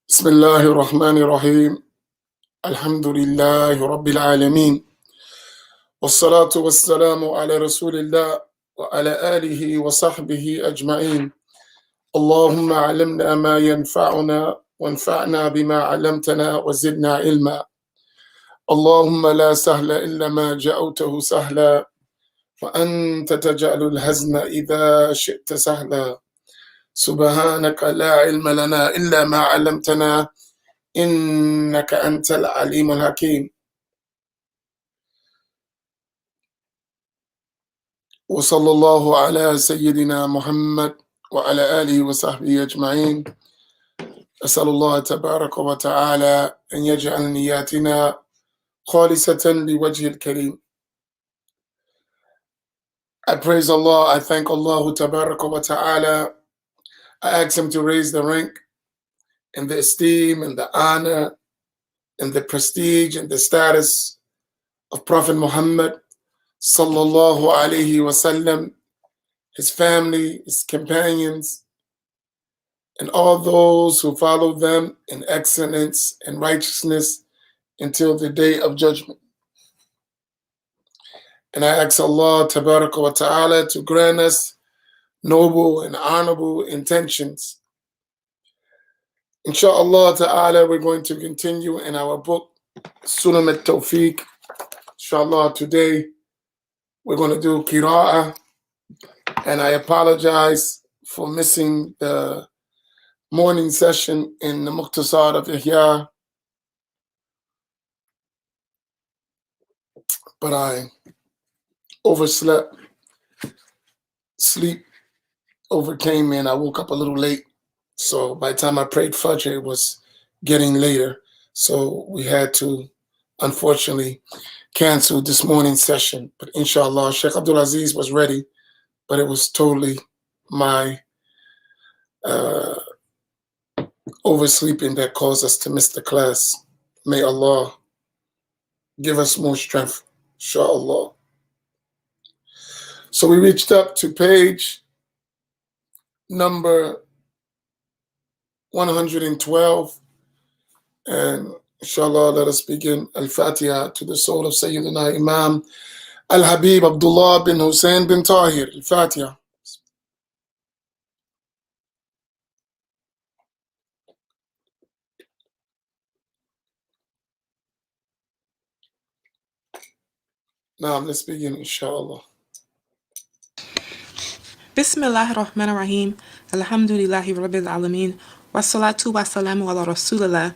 بسم الله الرحمن الرحيم الحمد لله رب العالمين والصلاة والسلام على رسول الله وعلى آله وصحبه أجمعين اللهم علمنا ما ينفعنا وانفعنا بما علمتنا وزدنا علما اللهم لا سهل إلا ما جعلته سهلا وأنت تجعل الحزن إذا شئت سهلا سبحانك لا علم لنا إلا ما علمتنا إنك أنت العليم الحكيم وصلى الله على سيدنا محمد وعلى آله وصحبه أجمعين أسأل الله تبارك وتعالى أن يجعل نياتنا خالصة لوجه الكريم. I praise Allah, I thank Allah Tabaraka wa Ta'ala. I ask Him to raise the rank and the esteem and the honor and the prestige and the status of Prophet Muhammad sallallahu alayhi wasallam, his family, his companions, and all those who follow them in excellence and righteousness until the day of judgment. And I ask Allah Tabaraka wa Ta'ala to grant us noble and honorable intentions. Insha'Allah Ta'ala, we're going to continue in our book, Sunan al-Tawfiq. Insha'Allah, today we're going to do Qira'ah, and I apologize for missing the morning session in the Muqtasar of Ihya, but I overslept. Sleep overcame me and I woke up a little late. So by the time I prayed Fajr, it was getting later. So we had to, unfortunately, cancel this morning's session. But inshallah, Sheikh Abdul Aziz was ready, but it was totally my oversleeping that caused us to miss the class. May Allah give us more strength, inshallah. So we reached up to page number 112, and inshallah, let us begin Al-Fatiha to the soul of Sayyidina Imam Al-Habib Abdullah bin Hussein bin Tahir. Al-Fatiha. Now let's begin, inshallah. Bismillah ar-Rahman ar-Rahim. Alhamdulillahi Rabbil Alameen. Wassalatu wassalamu ala Rasulillah.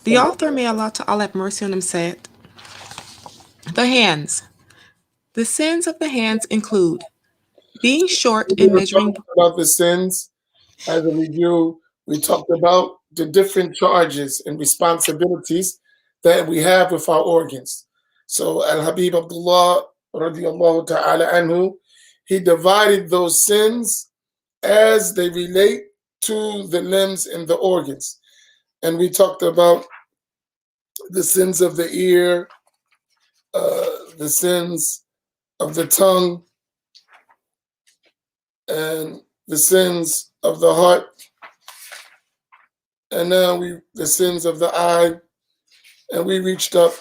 The author, may Allah Ta'ala have mercy on him, said, the hands. The sins of the hands include being short in measuring. About the sins, as a review, we talked about the different charges and responsibilities that we have with our organs. So Al-Habib Abdullah radiallahu ta'ala anhu, he divided those sins as they relate to the limbs and the organs. And we talked about the sins of the ear, the sins of the tongue, and the sins of the heart. And now the sins of the eye. And we reached up,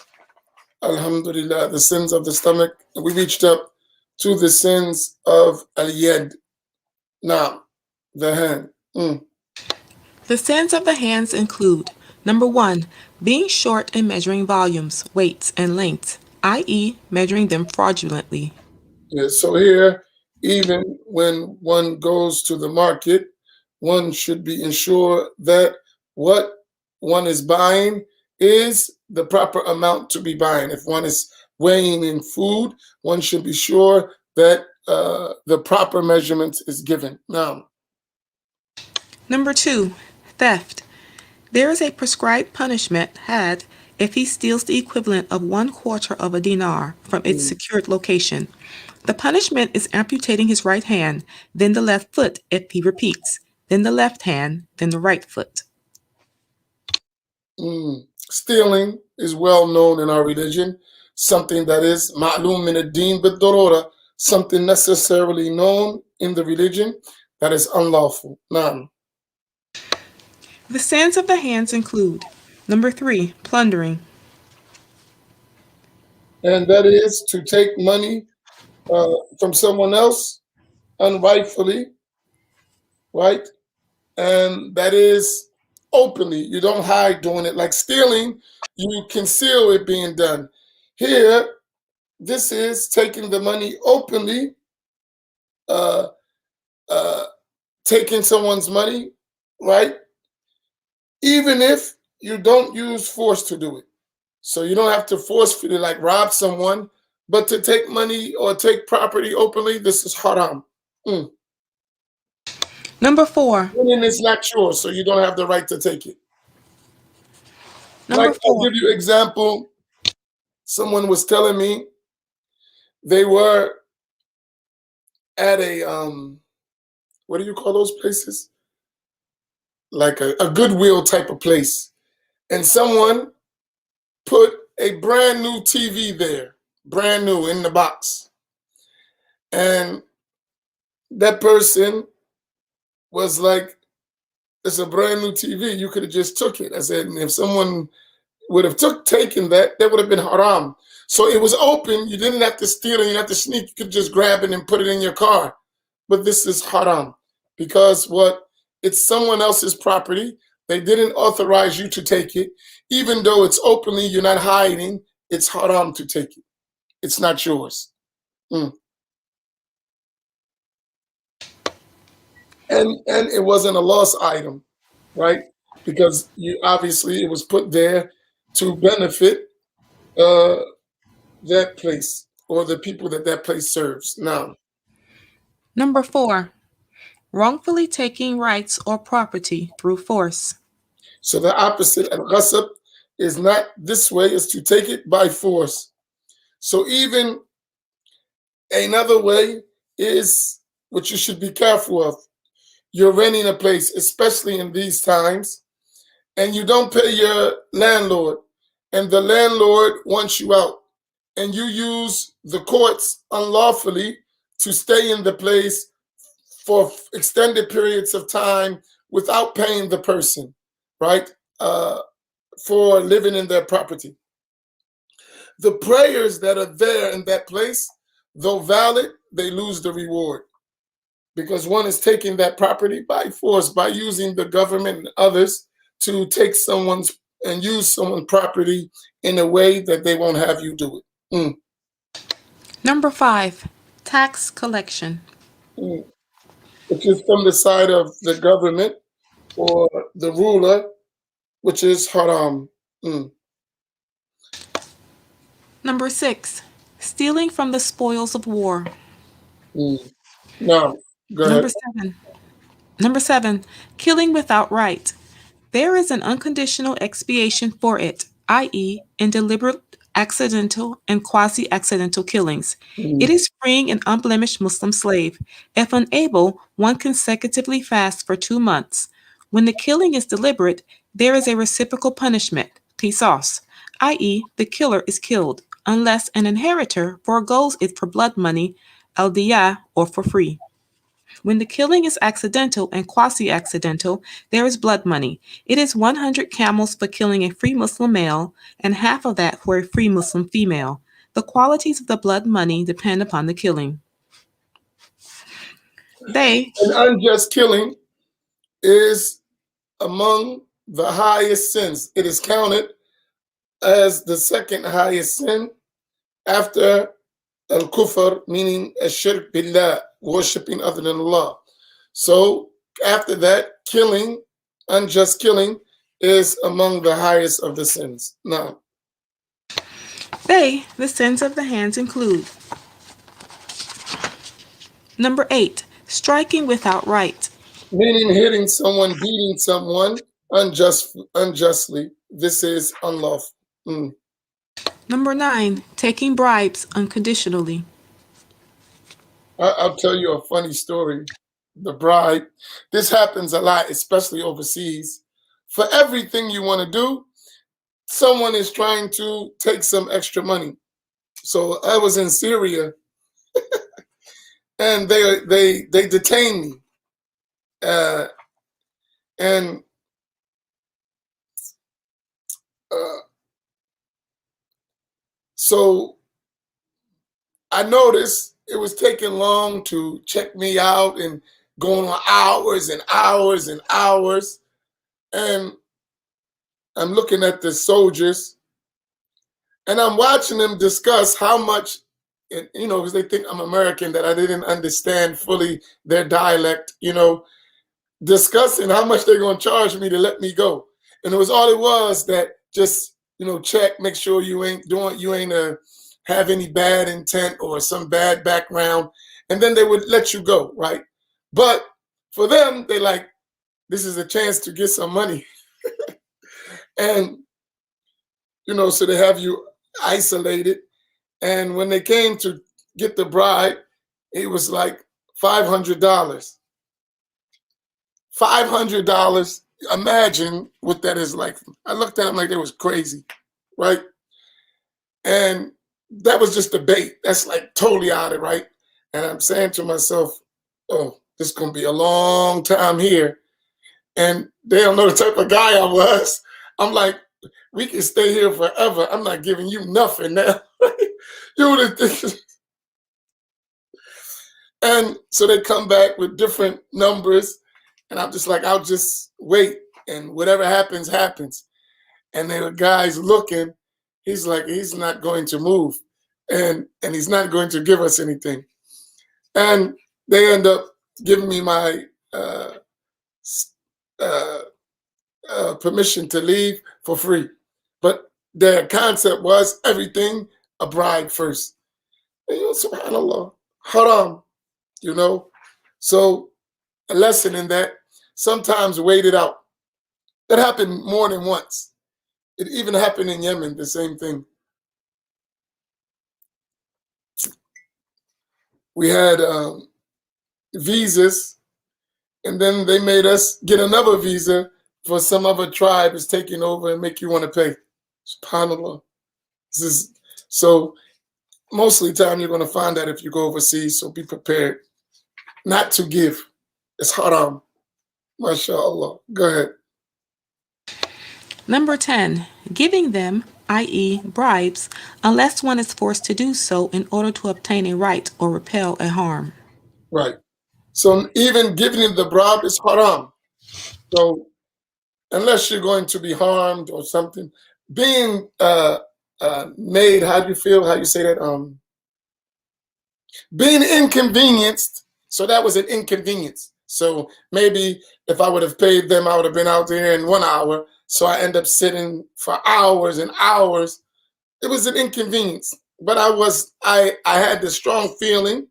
alhamdulillah, the sins of the stomach. And we reached up to the sins of al-yad. Now, the hand. The sins of the hands include, number 1, being short in measuring volumes, weights, and lengths, i.e., measuring them fraudulently. Yeah, so here, even when one goes to the market, one should be ensured that what one is buying is the proper amount to be buying. If one is weighing in food, one should be sure that the proper measurement is given. Now, number 2, theft. There is a prescribed punishment had if he steals the equivalent of 1/4 of a dinar from its secured location. The punishment is amputating his right hand, then the left foot if he repeats, then the left hand, then the right foot. Stealing is well known in our religion, something that is ma'lum min ad-din bid-darura, something necessarily known in the religion that is unlawful. Now, The sins of the hands include number 3, plundering. And that is to take money from someone else unrightfully, right? And that is openly. You don't hide doing it. Like stealing, you conceal it being done. Here, this is taking the money openly, uh, uh, taking someone's money, right? Even if you don't use force to do it. So you don't have to forcefully like rob someone, but to take money or take property openly, this is haram. Mm. Number 4. Meaning it's not yours, so you don't have the right to take it. Like Number I'll 4. give you an example. Someone was telling me they were at a what do you call those places? Like a Goodwill type of place. And someone put a brand new TV there, brand new in the box. And that person was like, it's a brand new TV. You could have just took it. I said, and if someone would have taken that, that would have been haram. So it was open. You didn't have to steal it. You didn't have to sneak. You could just grab it and put it in your car. But this is haram because what? It's someone else's property. They didn't authorize you to take it. Even though it's openly, you're not hiding. It's haram to take it. It's not yours. Mm. And it wasn't a lost item, right? Because you obviously it was put there to benefit uh, that place or the people that that place serves. Now, Number 4. Wrongfully taking rights or property through force. so the opposite of ghasab is not this way; is to take it by force. So even another way is what you should be careful of. You're renting a place, especially in these times, and you don't pay your landlord, and the landlord wants you out, and you use the courts unlawfully to stay in the place for extended periods of time without paying the person, right? For living in their property. The prayers that are there in that place, though valid, they lose the reward because one is taking that property by force by using the government and others to take someone's and use someone's property in a way that they won't have you do it. Mm, Number 5. Tax collection. mm. Which is from the side of the government or the ruler, which is haram. Mm, Number 6. Stealing from the spoils of war. mm. Now, go ahead. Number 7. Number 7. Killing without right. There is an unconditional expiation for it, i.e., in deliberate, accidental, and quasi accidental killings. It Mm. is freeing an unblemished Muslim slave. If unable, one consecutively fasts for 2 months. When the killing is deliberate, there is a reciprocal punishment, qisas, i.e., the killer is killed, unless an inheritor foregoes it for blood money, al or for free. When the killing is accidental and quasi accidental, there is blood money. It is 100 camels for killing a free Muslim male and half of that for a free Muslim female. The qualities of the blood money depend upon the killing. They, An unjust killing is among the highest sins. It is counted as the second highest sin after al kufr, meaning shirk billah, worshipping other than Allah. So after that, killing, unjust killing, is among the highest of the sins. Now, the sins of the hands include number 8, striking without right. meaning hitting someone, beating someone unjustly. This is unlawful. Mm. Number 9, taking bribes unconditionally. I'll tell you a funny story. The bribe. This happens a lot, especially overseas. For everything you want to do, someone is trying to take some extra money. So I was in Syria, and they detained me, and So I noticed it was taking long to check me out and going on hours and hours and hours. And I'm looking at the soldiers and I'm watching them discuss how much, because they think I'm American, that I didn't understand fully their dialect, discussing how much they're going to charge me to let me go. And it was that just, check, make sure you ain't have any bad intent or some bad background. And then they would let you go, right? But for them, they like, this is a chance to get some money. And, so they have you isolated. And when they came to get the bride, it was like $500. $500. Imagine what that is like. I looked at them like they was crazy, right? And that was just a bait. That's like totally out of it, right? And I'm saying to myself, oh, this is going to be a long time here. And they don't know the type of guy I was. I'm like, we can stay here forever. I'm not giving you nothing now. You would think. And so they come back with different numbers. And I'm just like, I'll just wait. And whatever happens, happens. And then the guy's looking. He's like, he's not going to move. And he's not going to give us anything. And they end up giving me my permission to leave for free. But their concept was everything a bride first. And, subhanAllah, haram, So a lesson in that, sometimes wait it out. That happened more than once. It even happened in Yemen, the same thing. We had visas, and then they made us get another visa for some other tribe is taking over and make you want to pay. SubhanAllah. So most of the time you're going to find that if you go overseas, so be prepared not to give. It's haram. MashaAllah. Go ahead. Number 10, giving them, i.e., bribes, unless one is forced to do so in order to obtain a right or repel a harm. Right. So even giving them the bribe is haram. So unless you're going to be harmed or something, being made, how do you feel? How you say that? Being inconvenienced. So that was an inconvenience. So maybe if I would have paid them, I would have been out there in 1 hour. So I end up sitting for hours and hours. It was an inconvenience. But I had this strong feeling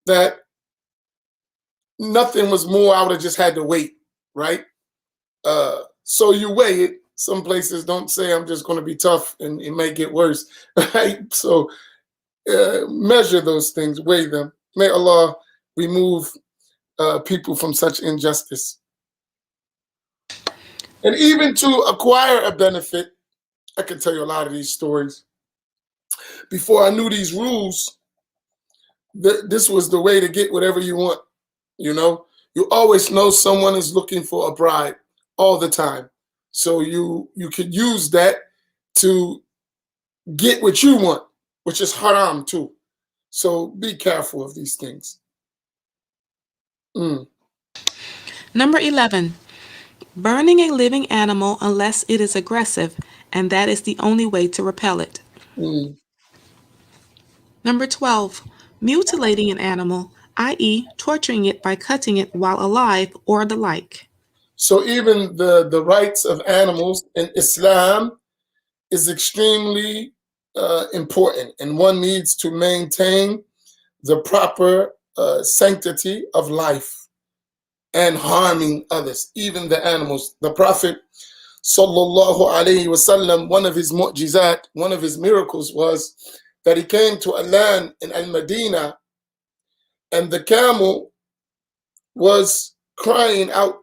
that nothing was more. I would have just had to wait, right? So you weigh it. Some places don't say I'm just going to be tough and it may get worse, right? So measure those things, weigh them. May Allah remove people from such injustice. And even to acquire a benefit, I can tell you a lot of these stories. Before I knew these rules, this was the way to get whatever you want. You always know someone is looking for a bride all the time. So you could use that to get what you want, which is haram too. So be careful of these things. Number 11, burning a living animal unless it is aggressive, and that is the only way to repel it. Number 12, mutilating an animal, i.e., torturing it by cutting it while alive or the like. So even the rights of animals in Islam is extremely important, and one needs to maintain the proper sanctity of life and harming others, even the animals. The Prophet sallallahu alaihi wasallam, one of his mu'jizat, one of his miracles was that he came to a land in Al-Madinah and the camel was crying out.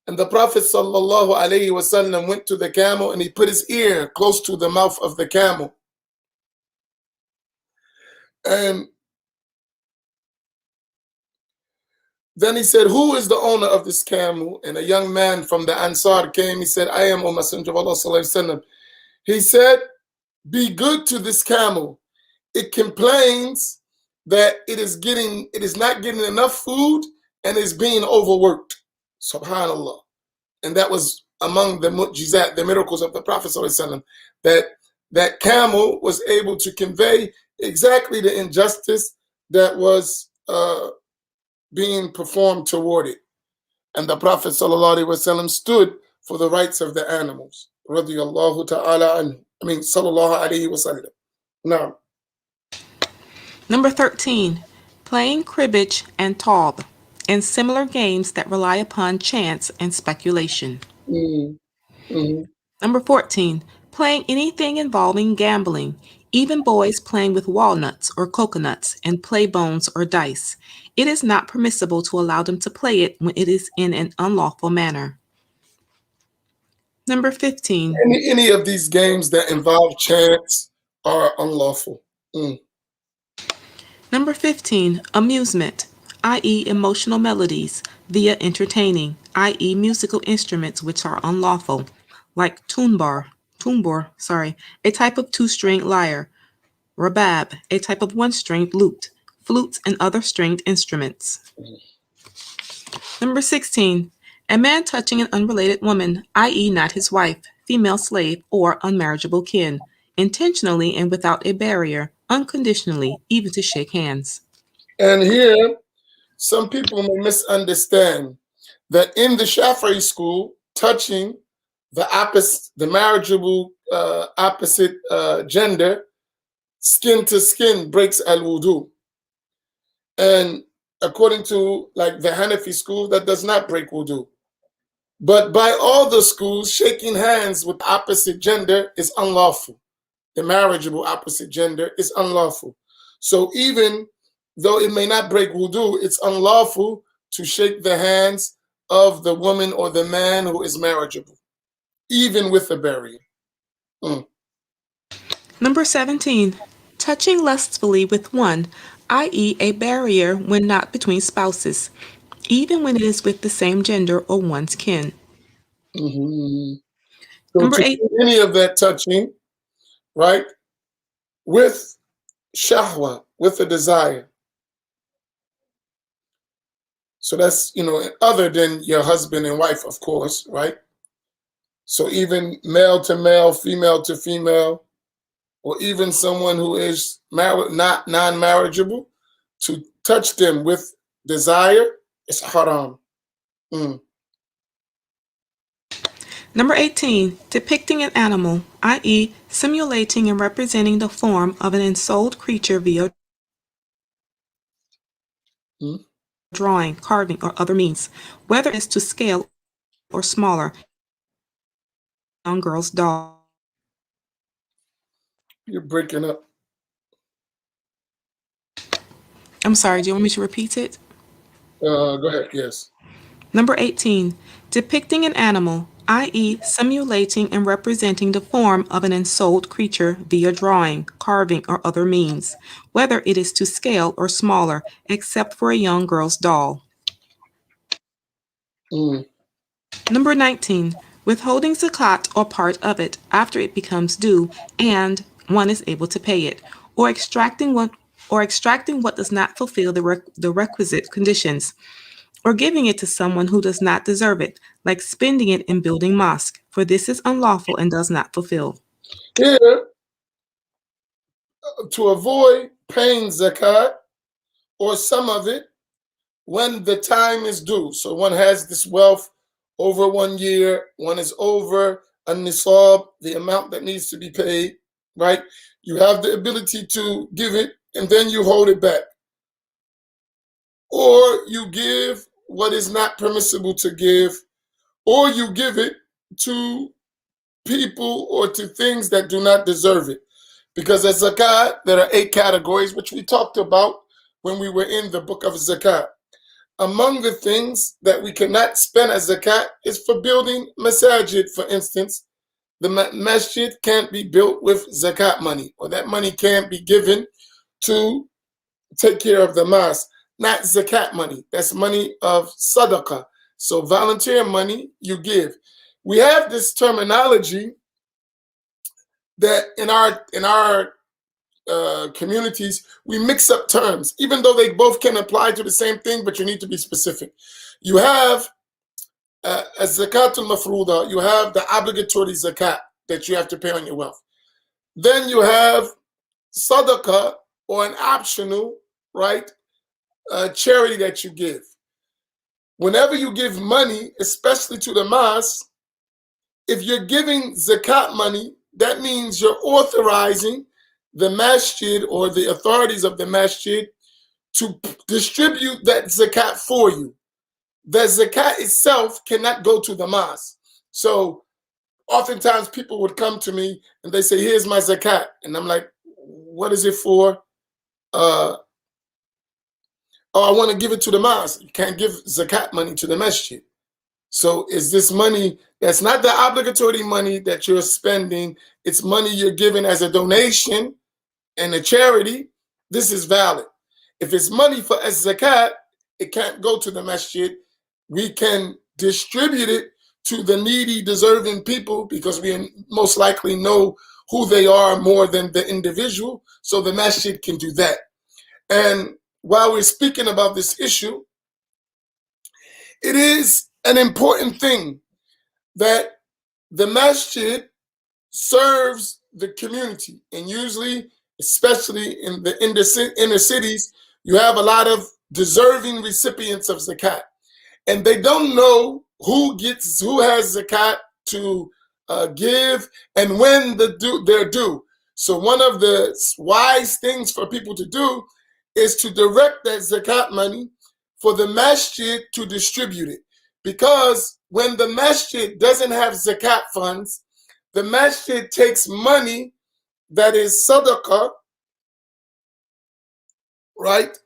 And the Prophet sallallahu alaihi wasallam went to the camel and he put his ear close to the mouth of the camel. And then he said, who is the owner of this camel? And a young man from the Ansar came. He said, I am, O Messenger of Allah sallallahu alaihi wasallam. He said, be good to this camel. It complains that it is not getting enough food and is being overworked. Subhanallah. And that was among the mu'jizat, the miracles of the Prophet ﷺ, that camel was able to convey exactly the injustice that was being performed toward it. And the Prophet ﷺ stood for the rights of the animals. Radiyallahu ta'ala anhu. Sallallahu alayhi wa sallam. Now, Number 13, playing cribbage and taub, and similar games that rely upon chance and speculation. mm, mm, Number 14, playing anything involving gambling, even boys playing with walnuts or coconuts and play bones or dice. It is not permissible to allow them to play it when it is in an unlawful manner. Number 15, any of these games that involve chance are unlawful. Mm, Number 15, amusement, i.e., emotional melodies, via entertaining, i.e., musical instruments which are unlawful, like tumbor, a type of two-stringed lyre, rabab, a type of one-stringed lute, flutes, and other stringed instruments. Number 16, a man touching an unrelated woman, i.e., not his wife, female slave, or unmarriageable kin, intentionally and without a barrier, unconditionally, even to shake hands. And here, some people may misunderstand that in the Shafi'i school, touching the marriageable opposite gender, skin to skin, breaks al-wudu. And according to like the Hanafi school, that does not break wudu. But by all the schools, shaking hands with the opposite gender is unlawful. The marriageable opposite gender is unlawful. So even though it may not break wudu, it's unlawful to shake the hands of the woman or the man who is marriageable, even with a barrier. Mm. Number 17, touching lustfully with one, i.e., a barrier when not between spouses, even when it is with the same gender or one's kin. Mm-hmm. So Number to 8, do any of that touching, right, with shahwa, with a desire. So that's, other than your husband and wife, of course, right? So even male to male, female to female, or even someone who is married, not non-marriageable, to touch them with desire is haram. Mm. Number 18, depicting an animal, i.e., simulating and representing the form of an ensouled creature via Mm. drawing, carving, or other means, whether it is to scale or smaller, young girl's doll. You're breaking up. I'm sorry, do you want me to repeat it? Go ahead. Yes. Number 18, depicting an animal, i.e., simulating and representing the form of an ensouled creature via drawing, carving, or other means, whether it is to scale or smaller, except for a young girl's doll. Mm. Number 19, withholding zakat or part of it after it becomes due and one is able to pay it, or extracting what does not fulfill the requisite conditions, or giving it to someone who does not deserve it, like spending it in building mosque, for this is unlawful and does not fulfill. Here, to avoid paying zakat or some of it when the time is due. So one has this wealth over 1 year, one is over a nisab, the amount that needs to be paid, right? You have the ability to give it and then you hold it back. Or you give what is not permissible to give, or you give it to people or to things that do not deserve it. Because as zakat, there are 8 categories, which we talked about when we were in the book of zakat. Among the things that we cannot spend as zakat is for building masajid, for instance. The masjid can't be built with zakat money, or that money can't be given to take care of the mosque. Not zakat money. That's money of sadaqah. So volunteer money you give. We have this terminology that in our communities, we mix up terms, even though they both can apply to the same thing, but you need to be specific. You have a zakatul mafruda, you have the obligatory zakat that you have to pay on your wealth. Then you have sadaqah, or an optional, right, charity that you give. Whenever you give money, especially to the mosque, if you're giving zakat money, that means you're authorizing the masjid or the authorities of the masjid to distribute that zakat for you. The zakat itself cannot go to the mosque. So oftentimes people would come to me and they say, here's my zakat. And I'm like, what is it for? Oh, I want to give it to the mosque. You can't give zakat money to the masjid. So is this money that's not the obligatory money that you're spending? It's money you're giving as a donation and a charity. This is valid. If it's money for as zakat, it can't go to the masjid. We can distribute it to the needy, deserving people because we most likely know who they are more than the individual. So the masjid can do that. And while we're speaking about this issue, it is an important thing that the masjid serves the community. And usually, especially in the inner cities, you have a lot of deserving recipients of zakat. And they don't know who has zakat to give and when they're due. So one of the wise things for people to do is to direct that zakat money for the masjid to distribute it. Because when the masjid doesn't have zakat funds, the masjid takes money that is sadaqah, right?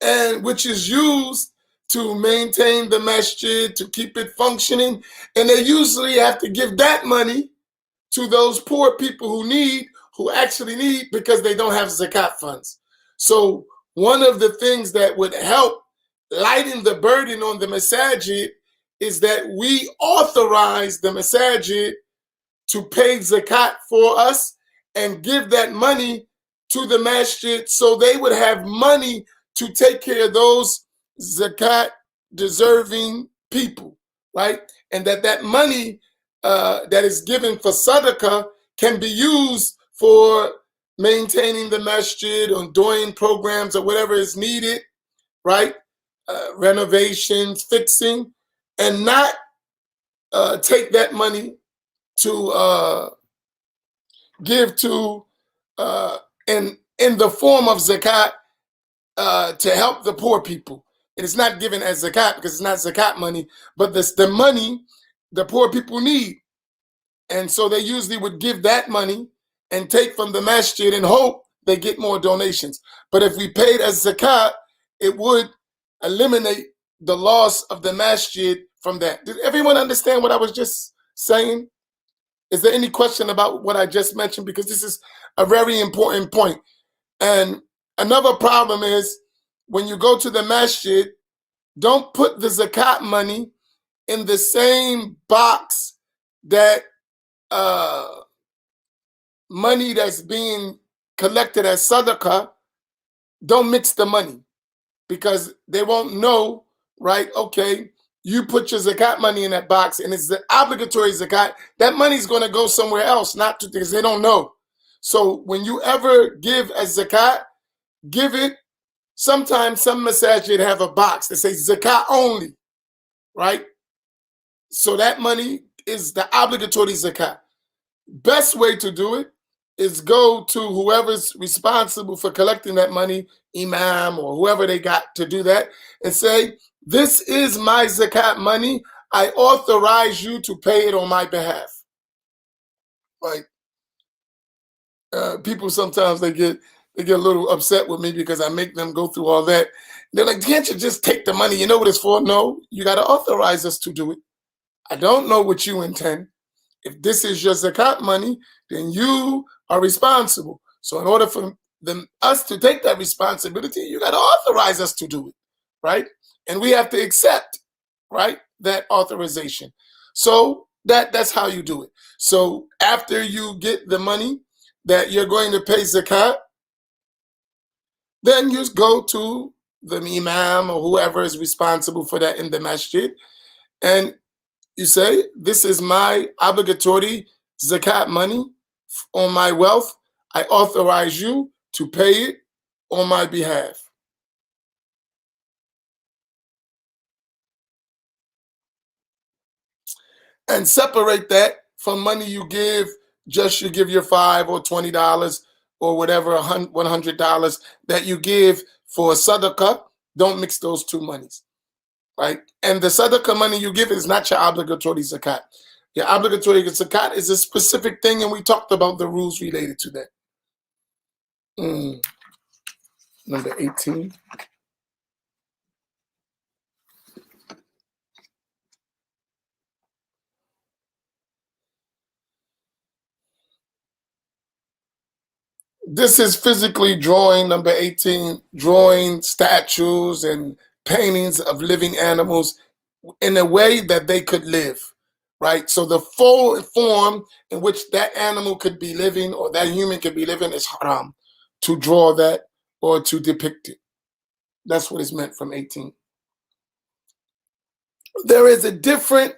And which is used to maintain the masjid, to keep it functioning. And they usually have to give that money to those poor people who actually need, because they don't have zakat funds. So one of the things that would help lighten the burden on the masajid is that we authorize the masajid to pay zakat for us and give that money to the masjid so they would have money to take care of those zakat deserving people, right? And that money that is given for sadaqah can be used for maintaining the masjid or doing programs or whatever is needed, right? Renovations, fixing, and not take that money to give to in the form of zakat to help the poor people. It is not given as zakat because it's not zakat money, but the money the poor people need. And so they usually would give that money and take from the masjid and hope they get more donations. But if we paid as zakat, it would eliminate the loss of the masjid from that. Did everyone understand what I was just saying? Is there any question about what I just mentioned? Because this is a very important point. And another problem is when you go to the masjid, don't put the zakat money in the same box that money that's being collected as sadaqah. Don't mix the money because they won't know, right? Okay, you put your zakat money in that box and it's the obligatory zakat. That money's going to go somewhere else, not to, because they don't know. So when you ever give as zakat, give it. Sometimes some masajid have a box that says zakat only, right? So that money is the obligatory zakat. Best way to do it is go to whoever's responsible for collecting that money, imam or whoever they got to do that, and say, this is my zakat money. I authorize you to pay it on my behalf. Like people sometimes they get a little upset with me because I make them go through all that. They're like, can't you just take the money? You know what it's for? No, you got to authorize us to do it. I don't know what you intend. If this is your zakat money, then you are responsible. So in order for us to take that responsibility, you got to authorize us to do it, right? And we have to accept, right, that authorization. So that's how you do it. So after you get the money, that you're going to pay zakat, then you go to the imam or whoever is responsible for that in the masjid, and you say, this is my obligatory zakat money on my wealth. I authorize you to pay it on my behalf. And separate that from money you give, just you give your $5 or $20 or whatever, $100 that you give for sadaqah. Don't mix those two monies, right? And the sadaqah money you give is not your obligatory zakat. Your obligatory zakat is a specific thing, and we talked about the rules related to that. Number 18. This is physically drawing, number 18, drawing statues and paintings of living animals in a way that they could live, right? So the full form in which that animal could be living or that human could be living is haram, to draw that or to depict it. That's what is meant from 18. There is a different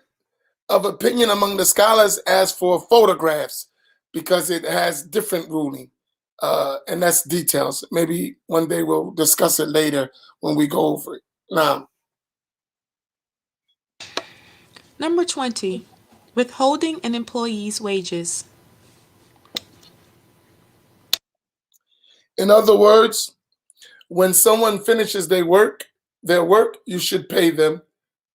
of opinion among the scholars as for photographs, because it has different ruling. And that's details. Maybe one day we'll discuss it later when we go over it. Now, Number 20, withholding an employee's wages. in other words, when someone finishes their work, you should pay them.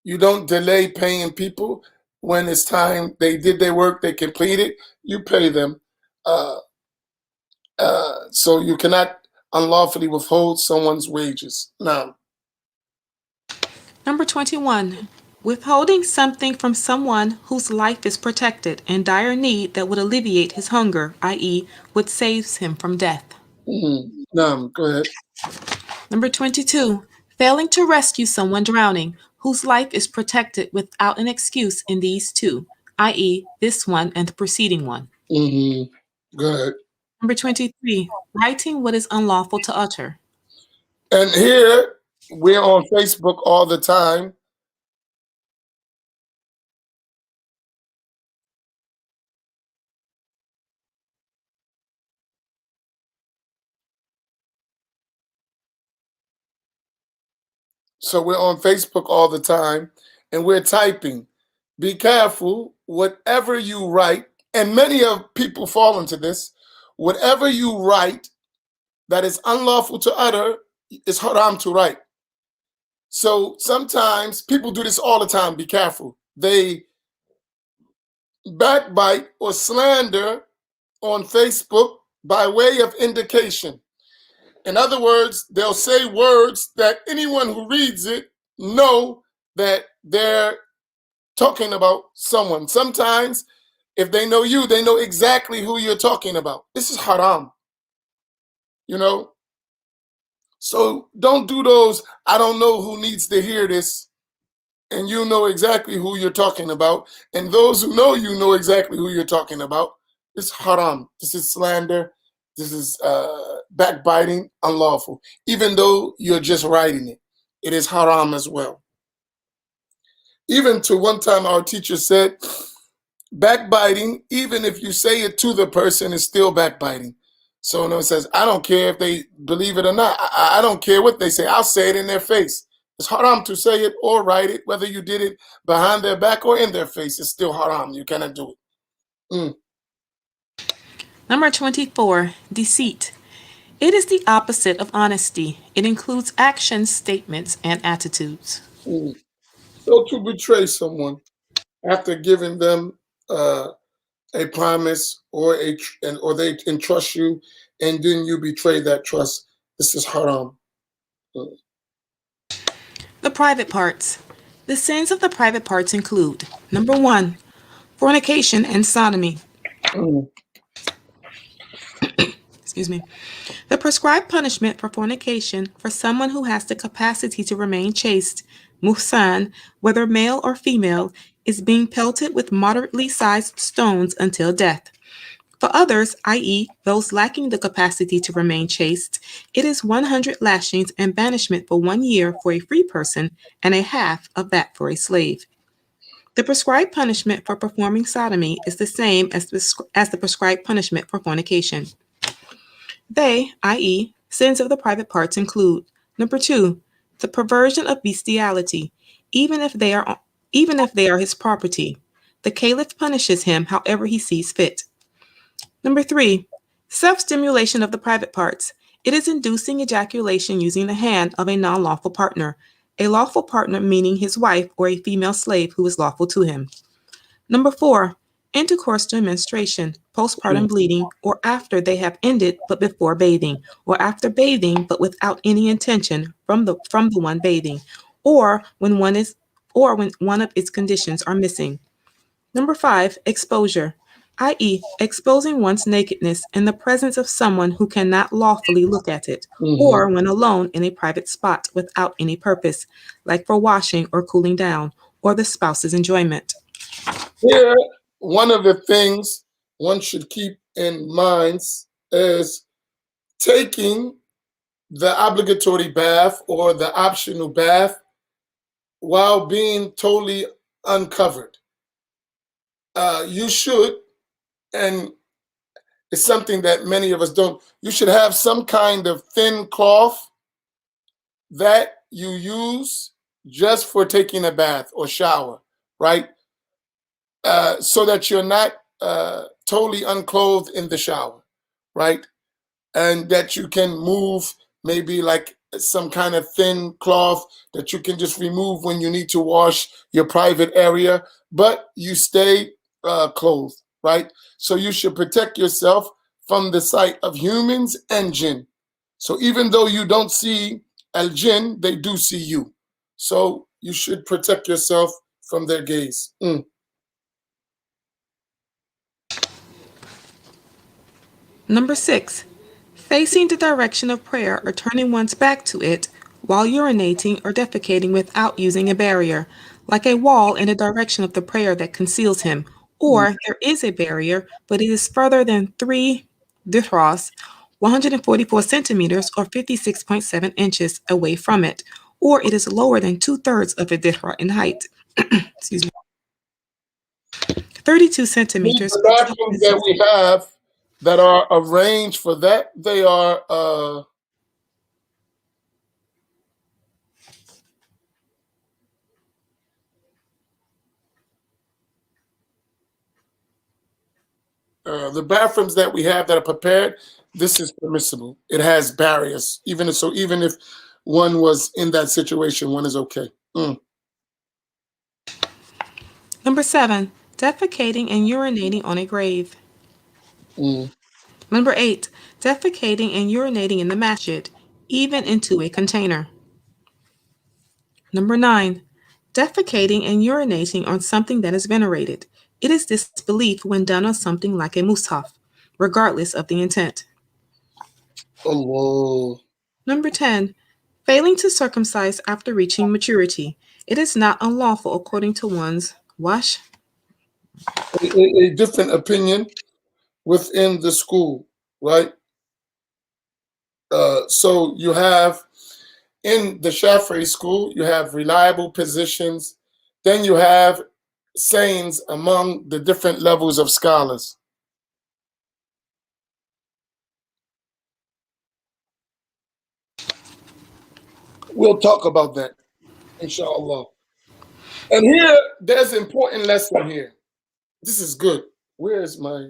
You don't delay paying people. When it's time, they did their work, they completed, you pay them. So you cannot unlawfully withhold someone's wages. Now, Number 21, withholding something from someone whose life is protected in dire need that would alleviate his hunger, i.e., what saves him from death. now, go ahead. Number 22, failing to rescue someone drowning whose life is protected without an excuse in these two, i.e., this one and the preceding one. Go ahead. Number 23, writing what is unlawful to utter. And here, we're on Facebook all the time. So we're on Facebook all the time, and we're typing. Be careful, whatever you write, and many of people fall into this, whatever you write that is unlawful to utter is haram to write. So sometimes people do this all the time. Be careful. They backbite or slander on Facebook by way of indication. In other words, they'll say words that anyone who reads it know that they're talking about someone. Sometimes, if they know you, they know exactly who you're talking about. This is haram, you know? So don't do those, I don't know who needs to hear this, and you know exactly who you're talking about. And those who know you know exactly who you're talking about. It's haram. This is slander. This is backbiting, unlawful. Even though you're just writing it, it is haram as well. Even to one time our teacher said, backbiting, even if you say it to the person, is still backbiting. So no, it says, I don't care if they believe it or not. I don't care what they say. I'll say it in their face. It's haram to say it or write it, whether you did it behind their back or in their face. It's still haram. You cannot do it. Number 24, deceit. It is the opposite of honesty. It includes actions, statements, and attitudes. So to betray someone after giving them a promise or or they entrust you, and then you betray that trust, this is haram. The private parts. The sins of the private parts include: number 1, fornication and sodomy. Excuse me. The prescribed punishment for fornication for someone who has the capacity to remain chaste, muhsan, whether male or female, is being pelted with moderately sized stones until death. For others, i.e., those lacking the capacity to remain chaste, it is 100 lashings and banishment for 1 year for a free person and a half of that for a slave. The prescribed punishment for performing sodomy is the same as the prescribed punishment for fornication. They, i.e., sins of the private parts, include number 2, the perversion of bestiality, even if they are even if they are his property. The caliph punishes him however he sees fit. Number 3, self-stimulation of the private parts. It is inducing ejaculation using the hand of a non-lawful partner, a lawful partner meaning his wife or a female slave who is lawful to him. Number 4, intercourse during menstruation, postpartum Mm. bleeding, or after they have ended but before bathing, or after bathing but without any intention from the one bathing, or when one of its conditions are missing. Number 5, exposure, i.e., exposing one's nakedness in the presence of someone who cannot lawfully look at it, Mhm. or when alone in a private spot without any purpose, like for washing or cooling down, or the spouse's enjoyment. Here, one of the things one should keep in mind is taking the obligatory bath or the optional bath while being totally uncovered. You should, and it's something that many of us don't, you should have some kind of thin cloth that you use just for taking a bath or shower, right? So that you're not totally unclothed in the shower, right? And that you can move maybe like some kind of thin cloth that you can just remove when you need to wash your private area, but you stay clothed, right? So you should protect yourself from the sight of humans and jinn. So even though you don't see al jinn, they do see you. So you should protect yourself from their gaze. Mm. Number 6, facing the direction of prayer or turning one's back to it while urinating or defecating without using a barrier, like a wall in the direction of the prayer that conceals him, Mm. or there is a barrier, but it is further than 3 dithros, 144 centimeters or 56.7 inches away from it, or it is lower than two-thirds of a dithra in height. Excuse me. 32 centimeters The or bathrooms that 12.6. we have that are arranged for that, they are the bathrooms that we have that are prepared. This is permissible. It has barriers, even if one was in that situation, one is okay. Mm. Number 7, defecating and urinating on a grave. Mm. Number 8, defecating and urinating in the masjid, even into a container. Number 9, defecating and urinating on something that is venerated. It is disbelief when done on something like a mushaf, regardless of the intent. Allah. Number 10, failing to circumcise after reaching maturity. It is not unlawful according to one's wash. A different opinion within the school, right? So you have in the Shafi'i school, you have reliable positions. Then you have sayings among the different levels of scholars. We'll talk about that, inshallah. And here, there's an important lesson here. This is good. Where is my?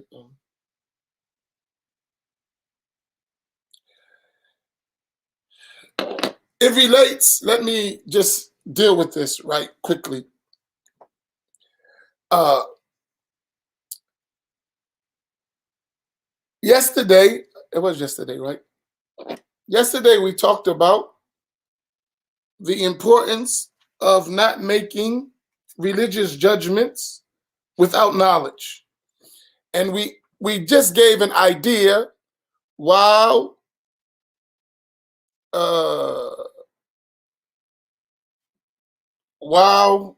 It relates. Let me just deal with this right quickly. Uh, Yesterday, it was yesterday, right? Yesterday, we talked about the importance of not making religious judgments without knowledge. And we just gave an idea while uh why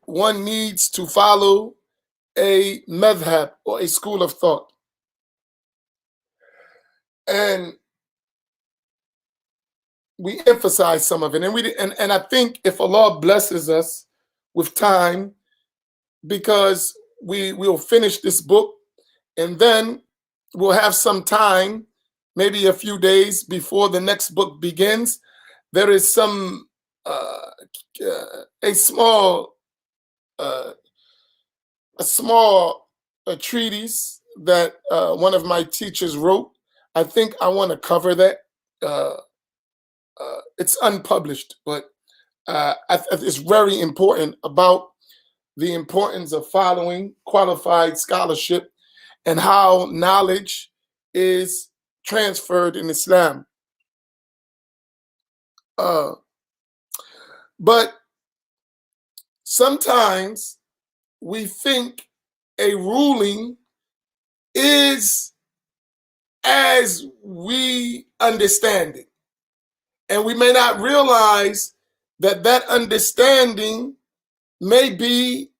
one needs to follow a madhab or a school of thought. And we emphasize some of it. And I think if Allah blesses us with time, because we'll finish this book and then we'll have some time, maybe a few days before the next book begins. There is some a small treatise that one of my teachers wrote. I think I want to cover that. It's unpublished, but it's very important about the importance of following qualified scholarship and how knowledge is transferred in Islam. But sometimes we think a ruling is as we understand it. And we may not realize that that understanding may be,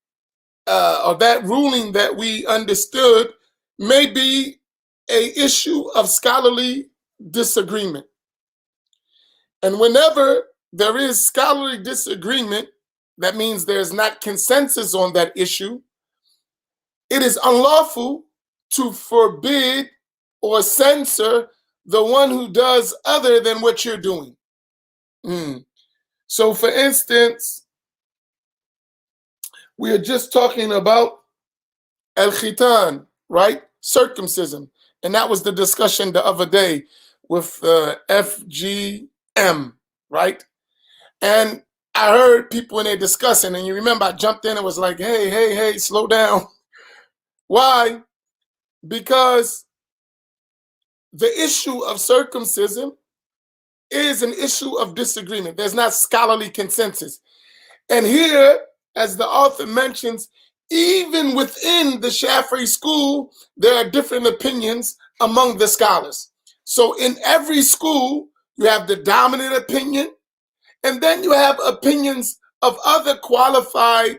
or that ruling that we understood may be a issue of scholarly disagreement. And whenever there is scholarly disagreement, that means there's not consensus on that issue. It is unlawful to forbid or censor the one who does other than what you're doing. So for instance, we are just talking about al-khitan, right? Circumcision. And that was the discussion the other day with FGM, right? And I heard people when they're discussing, and you remember I jumped in and was like, hey, slow down. Why? Because the issue of circumcision is an issue of disagreement. There's not scholarly consensus. And here, as the author mentions, even within the Shafi'i school, there are different opinions among the scholars. So in every school, you have the dominant opinion, and then you have opinions of other qualified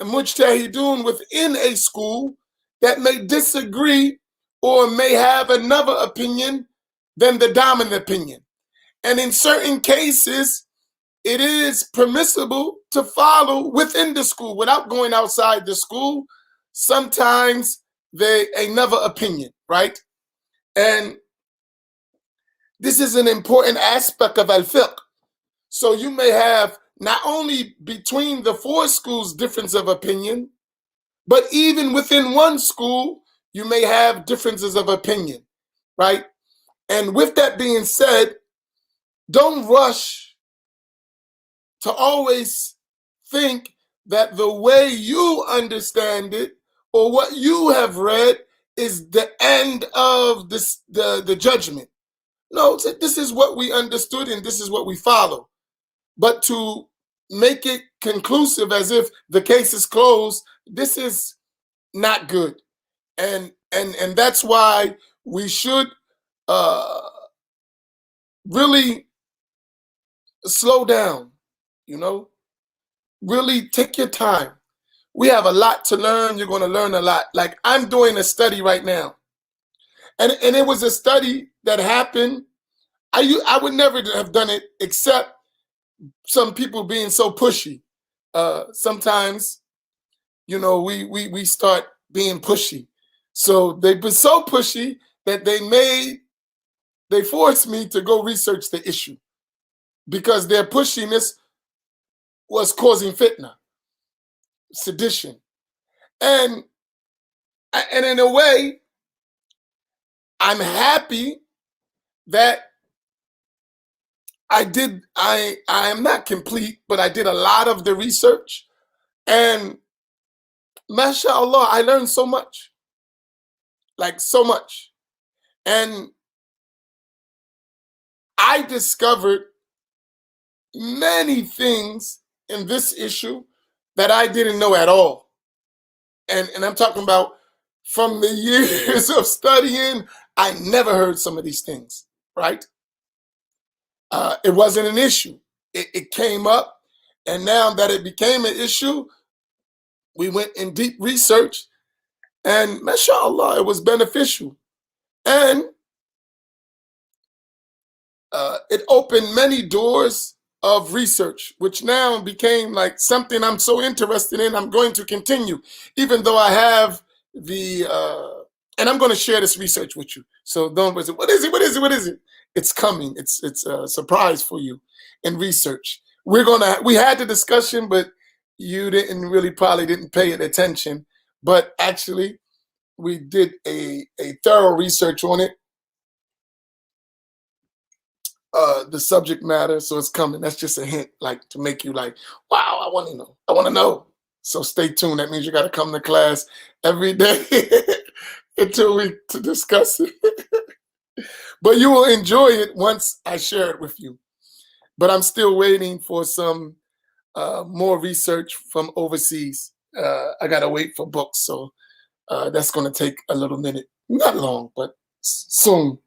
mujtahidun within a school that may disagree or may have another opinion than the dominant opinion. And in certain cases, it is permissible to follow within the school without going outside the school. Sometimes another opinion, right? And this is an important aspect of al-fiqh. So you may have not only between the four schools difference of opinion, but even within one school, you may have differences of opinion, right? And with that being said, don't rush to always think that the way you understand it or what you have read is the end of the judgment. No, this is what we understood and this is what we follow. But to make it conclusive as if the case is closed, this is not good. And that's why we should really slow down, really take your time. We have a lot to learn. You're going to learn a lot. Like I'm doing a study right now. And it was a study that happened. I would never have done it except some people being so pushy. Sometimes, we start being pushy. So they've been so pushy that they forced me to go research the issue because their pushiness was causing fitna, sedition. And in a way, I'm happy that I am not complete, but I did a lot of the research. And mashallah, I learned so much. Like so much. And I discovered many things in this issue that I didn't know at all. And I'm talking about from the years of studying, I never heard some of these things, right? It wasn't an issue. It came up, and now that it became an issue, we went in deep research, And mashallah, it was beneficial. And it opened many doors of research, which now became like something I'm so interested in. I'm going to continue, even though I have and I'm going to share this research with you. So don't worry. What is it? What is it? What is it? It's coming. It's a surprise for you in research. We had the discussion, but you probably didn't pay it attention. But actually, we did a thorough research on it. The subject matter, so it's coming. That's just a hint, like to make you like, wow, I want to know. I want to know. So stay tuned. That means you got to come to class every day until we to discuss it. But you will enjoy it once I share it with you. But I'm still waiting for some more research from overseas. I got to wait for books, so that's going to take a little minute. Not long, but soon.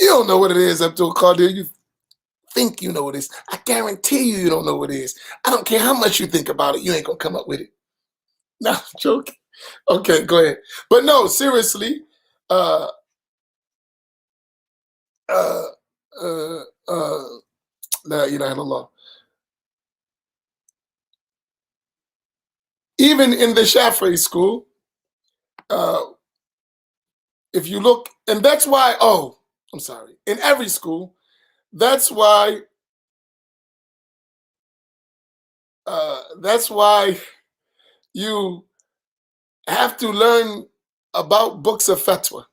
You don't know what it is, Abdul Qadir. You think you know what it is. I guarantee you don't know what it is. I don't care how much you think about it. You ain't going to come up with it. No, I'm joking. Okay, go ahead. But no, seriously, uh, uh, uh, uh, La ilaha illallah. Even in the Shafi'i school, uh, if you look, and that's why, I'm sorry, in every school, that's why you have to learn about books of fatwa,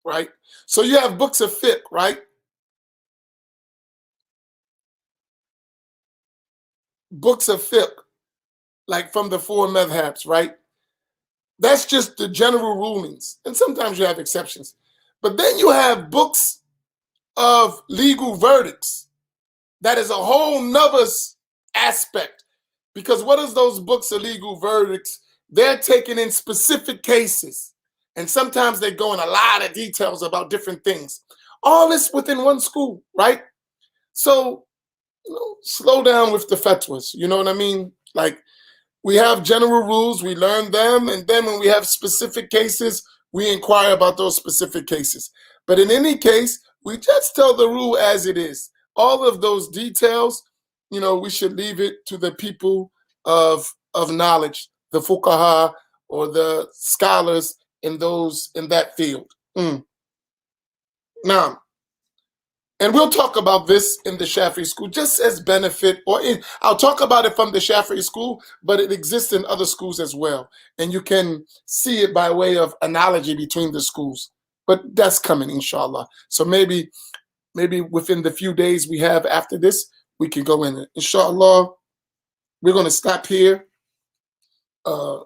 right? So you have books of fiqh, right? Books of fiqh, like from the four madhabs, right? That's just the general rulings. And sometimes you have exceptions. But then you have books of legal verdicts. That is a whole nother aspect. Because what is those books of legal verdicts? They're taken in specific cases. And sometimes they go in a lot of details about different things. All this within one school, right? So, slow down with the fatwas. You know what I mean? Like, we have general rules, we learn them, and then when we have specific cases, we inquire about those specific cases. But in any case, we just tell the rule as it is. All of those details, we should leave it to the people of knowledge, the fuqaha or the scholars in that field. Now, and we'll talk about this in the Shafi'i school just as benefit, I'll talk about it from the Shafi'i school, but it exists in other schools as well. And you can see it by way of analogy between the schools. But that's coming, inshallah. So maybe within the few days we have after this, we can go in it. Inshallah, we're going to stop here. Uh,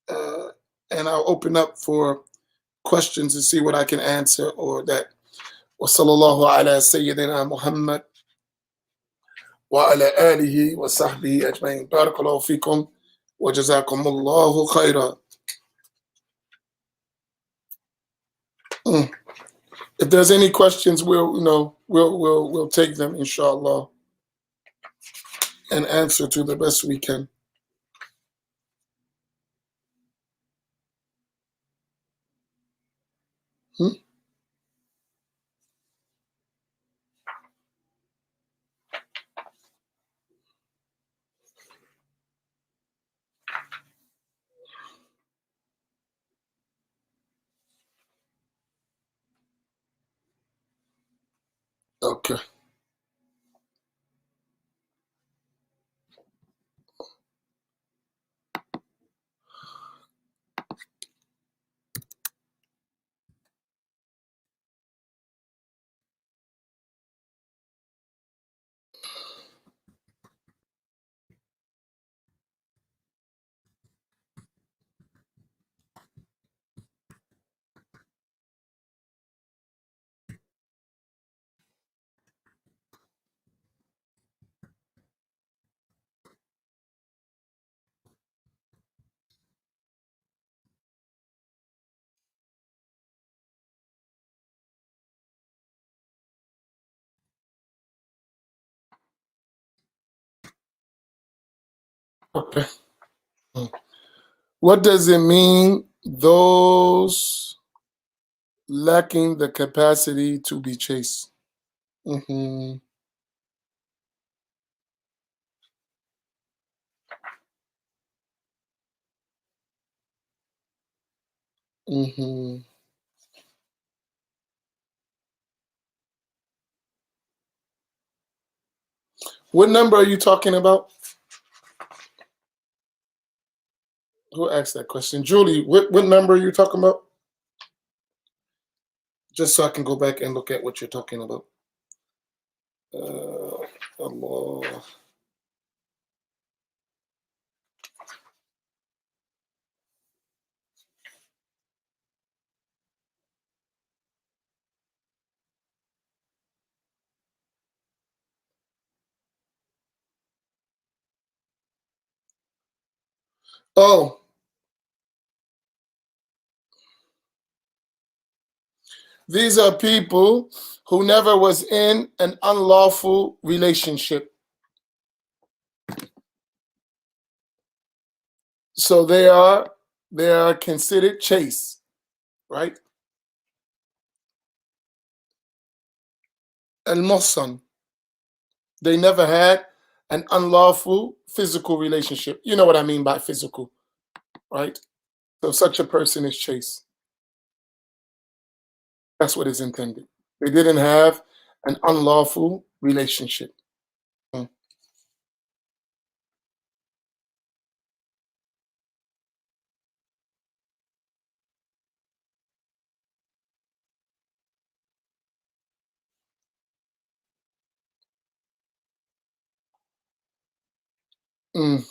and I'll open up for questions and see what I can answer or that. وصلى الله على سيدنا محمد وعلى آله وصحبه أجمعين. بارك الله فيكم وجزاكم الله خيرا. If there's any questions, we'll take them, inshallah, and answer to the best we can. Okay. Okay. What does it mean? Those lacking the capacity to be chaste. Mm-hmm. Mm-hmm. What number are you talking about? Who asked that question? Julie, what number are you talking about? Just so I can go back and look at what you're talking about. Allah. Oh, these are people who never was in an unlawful relationship. So they are considered chaste, right? Al-Muhsan. They never had an unlawful physical relationship. You know what I mean by physical, right? So such a person is chaste. That's what is intended. They didn't have an unlawful relationship. Mm. Mm.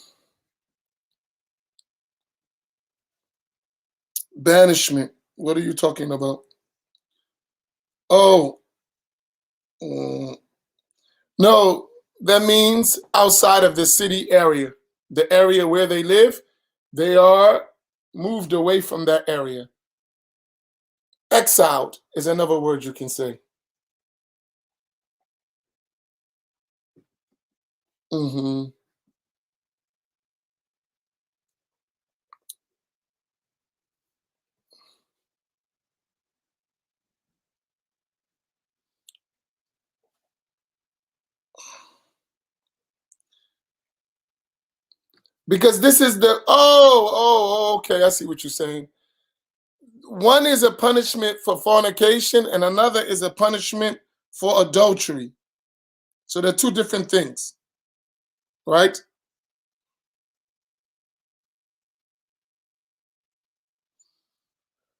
Banishment. What are you talking about? Oh, mm, no, that means outside of the city area, the area where they live, they are moved away from that area. Exiled is another word you can say. Hmm. Because this is the okay, I see what you're saying. One is a punishment for fornication, and another is a punishment for adultery. So they're two different things, right?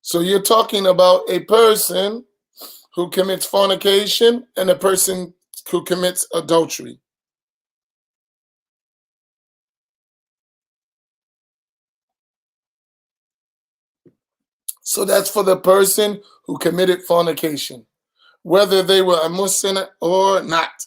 So you're talking about a person who commits fornication and a person who commits adultery. So that's for the person who committed fornication, whether they were a Muslim or not.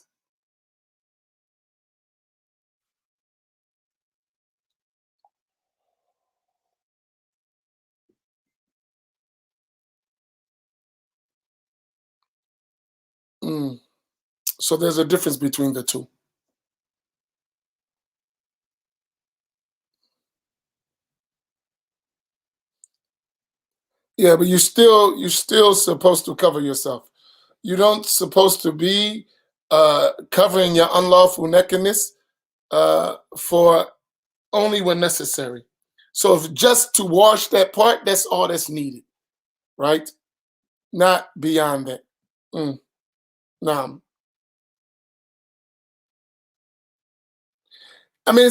Mm. So there's a difference between the two. Yeah, but you still supposed to cover yourself. You don't supposed to be covering your unlawful nakedness for only when necessary. So if just to wash that part, that's all that's needed, right? Not beyond that. Mm, nah. I mean,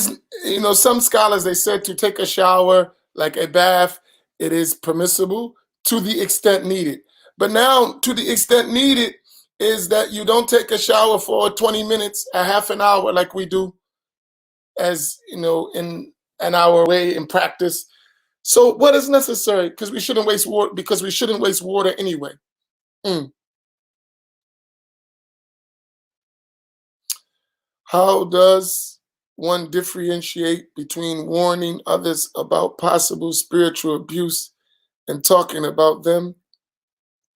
some scholars they said to take a shower like a bath, it is permissible to the extent needed. But now, to the extent needed is that you don't take a shower for 20 minutes, a half an hour, like we do, as in an hour way in practice. So, what is necessary? Because we shouldn't waste water. Because we shouldn't waste water anyway. Mm. How does one differentiate between warning others about possible spiritual abuse and talking about them,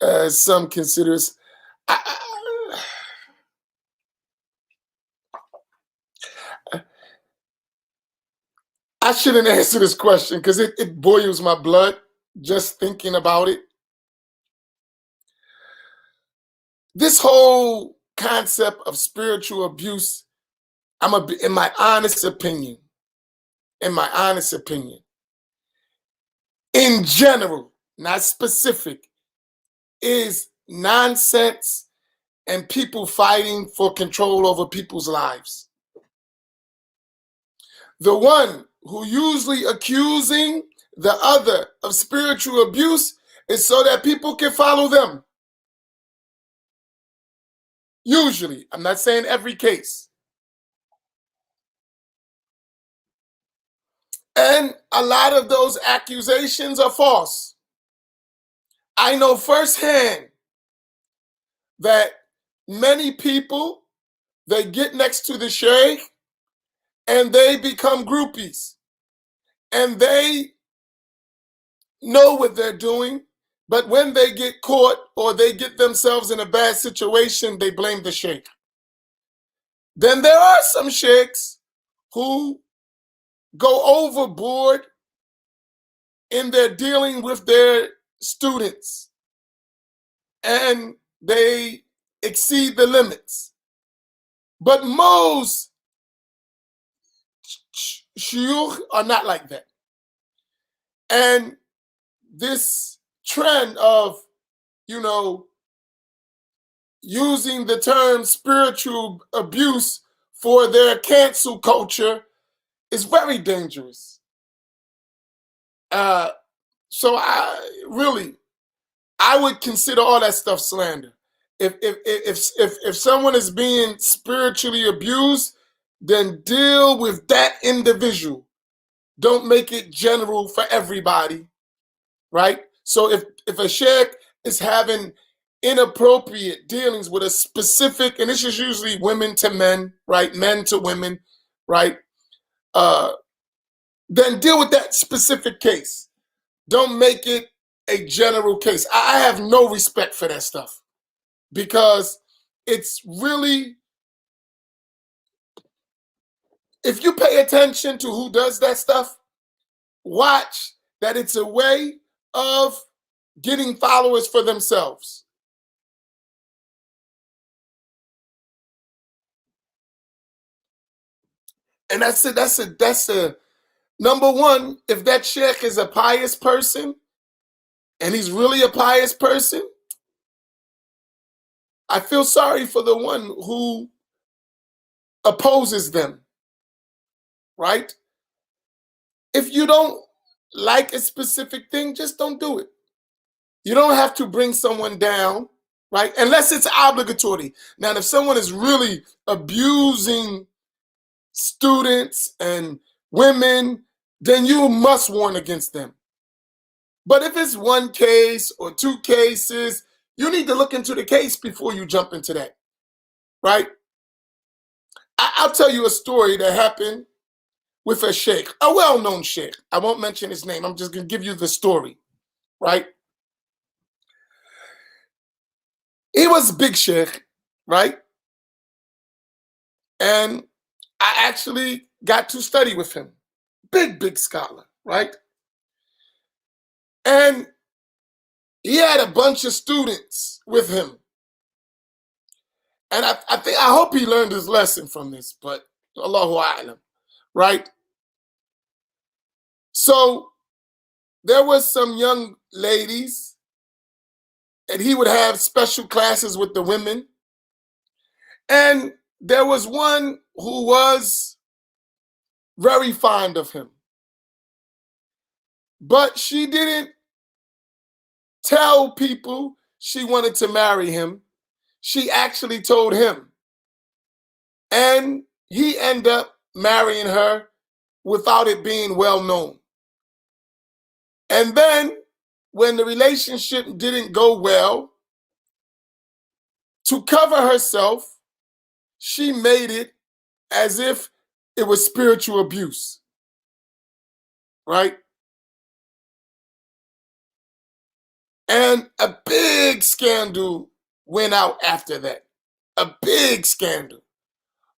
as some considers? I, I shouldn't answer this question because it boils my blood just thinking about it. This whole concept of spiritual abuse, in my honest opinion, in general, not specific, is nonsense and people fighting for control over people's lives. The one who usually accusing the other of spiritual abuse is so that people can follow them. Usually, I'm not saying every case. And a lot of those accusations are false. I know firsthand that many people, they get next to the sheikh and they become groupies. And they know what they're doing, but when they get caught or they get themselves in a bad situation, they blame the sheikh. Then there are some sheikhs who go overboard in their dealing with their students and they exceed the limits. But most shuyukh are not like that. And this trend of, using the term spiritual abuse for their cancel culture is very dangerous. So I would consider all that stuff slander. If someone is being spiritually abused, then deal with that individual. Don't make it general for everybody, right? So if a sheikh is having inappropriate dealings with a specific, and this is usually women to men, right? Men to women, right? Then deal with that specific case. Don't make it a general case. I have no respect for that stuff because it's really, if you pay attention to who does that stuff, watch that it's a way of getting followers for themselves. And that's a number one, if that sheikh is a pious person, and he's really a pious person, I feel sorry for the one who opposes them, right? If you don't like a specific thing, just don't do it. You don't have to bring someone down, right? Unless it's obligatory. Now, if someone is really abusing students and women, then you must warn against them. But if it's one case or two cases, you need to look into the case before you jump into that, right? I'll tell you a story that happened with a sheikh, a well-known sheikh. I won't mention his name. I'm just going to give you the story, right? He was a big sheikh, right? And I actually got to study with him. Big scholar, right? And he had a bunch of students with him. And I hope he learned his lesson from this, but Allahu A'lam, right? So there was some young ladies, and he would have special classes with the women. And there was one who was very fond of him. But she didn't tell people she wanted to marry him. She actually told him. And he ended up marrying her without it being well known. And then when the relationship didn't go well, to cover herself, she made it as if it was spiritual abuse, right? And a big scandal went out after that. A big scandal.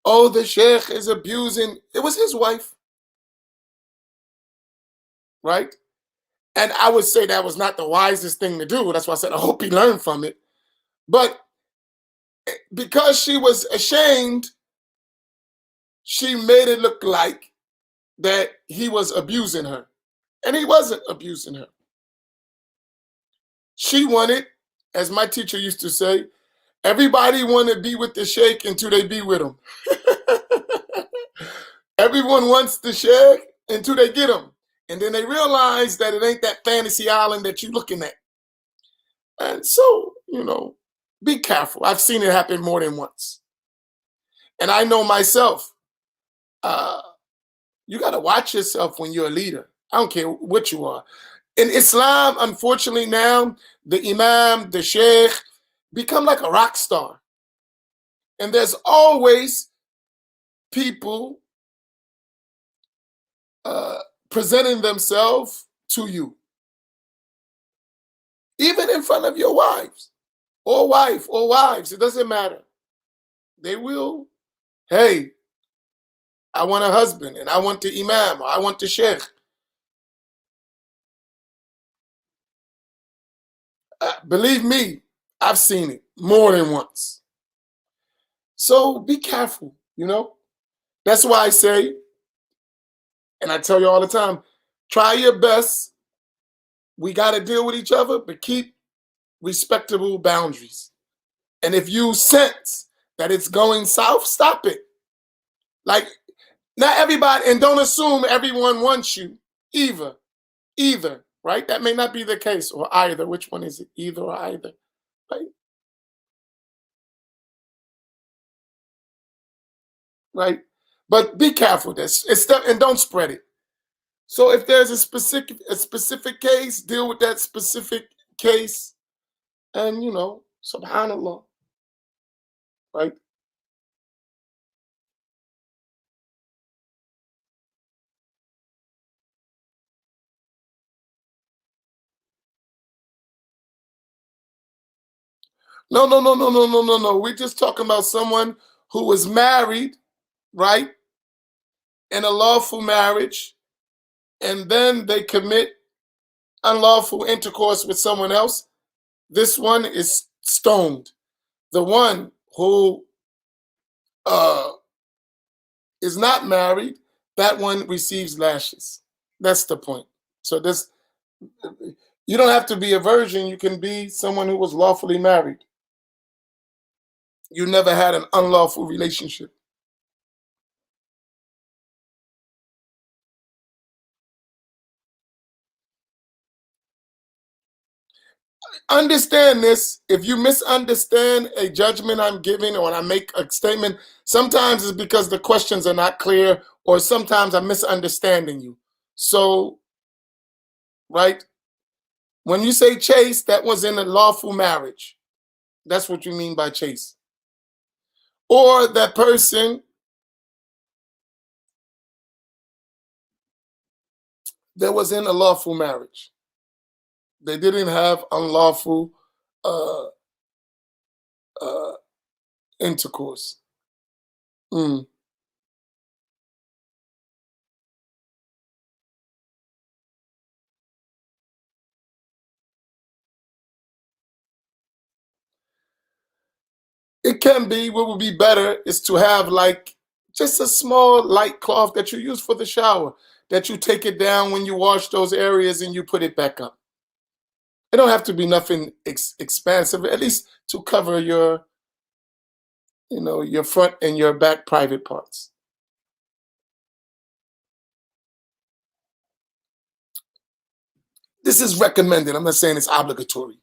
Oh, the sheikh is abusing. It was his wife. right? And I would say that was not the wisest thing to do. That's why I said I hope he learned from it. But because she was ashamed, she made it look like that he was abusing her. And he wasn't abusing her. She wanted, as my teacher used to say, everybody want to be with the sheikh until they be with him. Everyone wants the sheikh until they get him. And then they realize that it ain't that fantasy island that you're looking at. And so, be careful. I've seen it happen more than once. And I know myself, you got to watch yourself when you're a leader. I don't care what you are. In Islam, unfortunately now, the imam, the sheikh, become like a rock star. And there's always people presenting themselves to you. Even in front of your wives, or wife, or wives, it doesn't matter. They will, hey, I want a husband, and I want the imam, or I want the sheikh. Believe me, I've seen it more than once. So be careful, That's why I say, and I tell you all the time, try your best. We got to deal with each other, but keep respectable boundaries. And if you sense that it's going south, stop it. Like, not everybody, and don't assume everyone wants you either, right? That may not be the case, or either. Which one is it? Either or either, right? Right? But be careful this. And don't spread it. So if there's a specific case, deal with that specific case, and subhanallah, right? No, no, no, no, no, no, no, no. We're just talking about someone who was married, right? In a lawful marriage, and then they commit unlawful intercourse with someone else. This one is stoned. The one who uh, is not married, that one receives lashes. That's the point. So you don't have to be a virgin. You can be someone who was lawfully married. You never had an unlawful relationship. Understand this. If you misunderstand a judgment I'm giving, or when I make a statement, sometimes it's because the questions are not clear, or sometimes I'm misunderstanding you. So, right, when you say chase, that was in a lawful marriage. That's what you mean by chase. Or that person that was in a lawful marriage. They didn't have unlawful uh, uh, intercourse. Mm. It can be. What would be better is to have like just a small light cloth that you use for the shower, that you take it down when you wash those areas and you put it back up. It don't have to be nothing expansive, at least to cover your front and your back private parts. This is recommended. I'm not saying it's obligatory.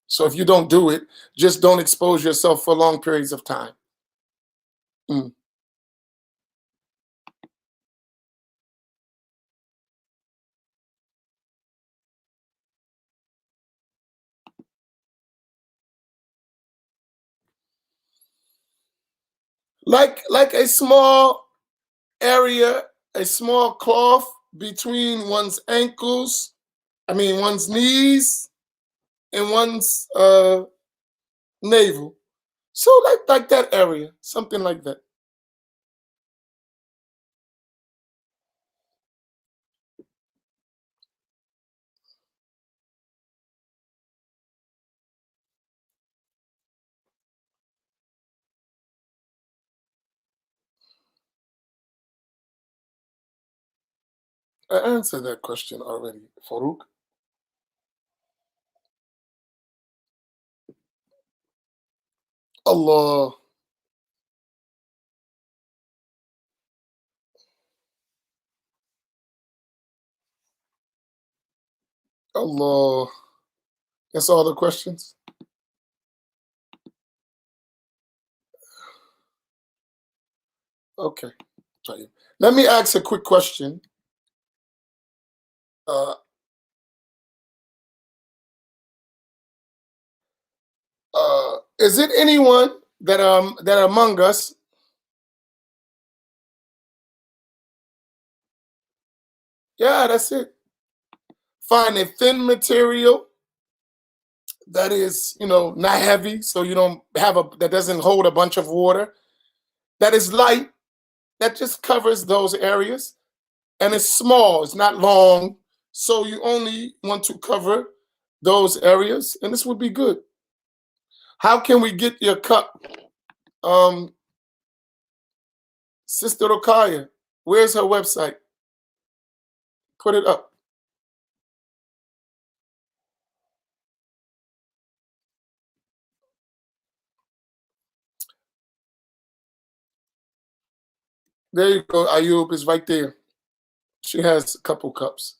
So if you don't do it, just don't expose yourself for long periods of time. Mm. Like a small area, a small cloth between one's ankles, one's knees and one's navel. So like that area, something like that. I answered that question already, Farouk. Allah, Allah. That's all the questions? Okay. Let me ask a quick question. Uh, is it anyone that among us? Yeah, that's it. Find a thin material that is, not heavy, so you don't have that doesn't hold a bunch of water. That is light, that just covers those areas, and it's small. It's not long, so you only want to cover those areas, and this would be good. How can we get your cup, um, Sister Okaya? Where's her website? Put it up. There you go. Ayub is right there. She has a couple cups.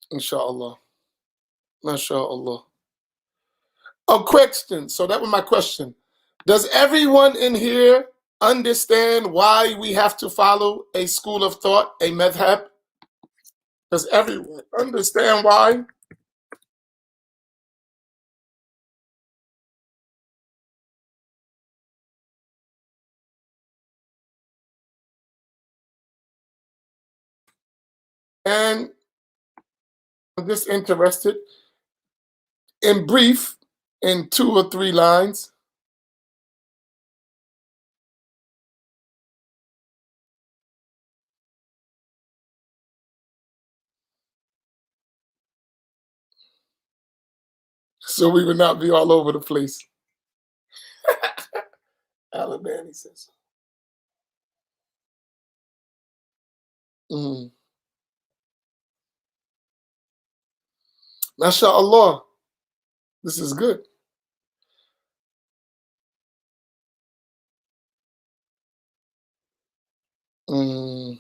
Inshallah. MashaAllah. A question. So that was my question. Does everyone in here understand why we have to follow a school of thought, a madhab? Does everyone understand why? And I'm just interested, in brief, in 2 or 3 lines. So we would not be all over the place. Albany says. Mm. MashaAllah. This is good. Mm.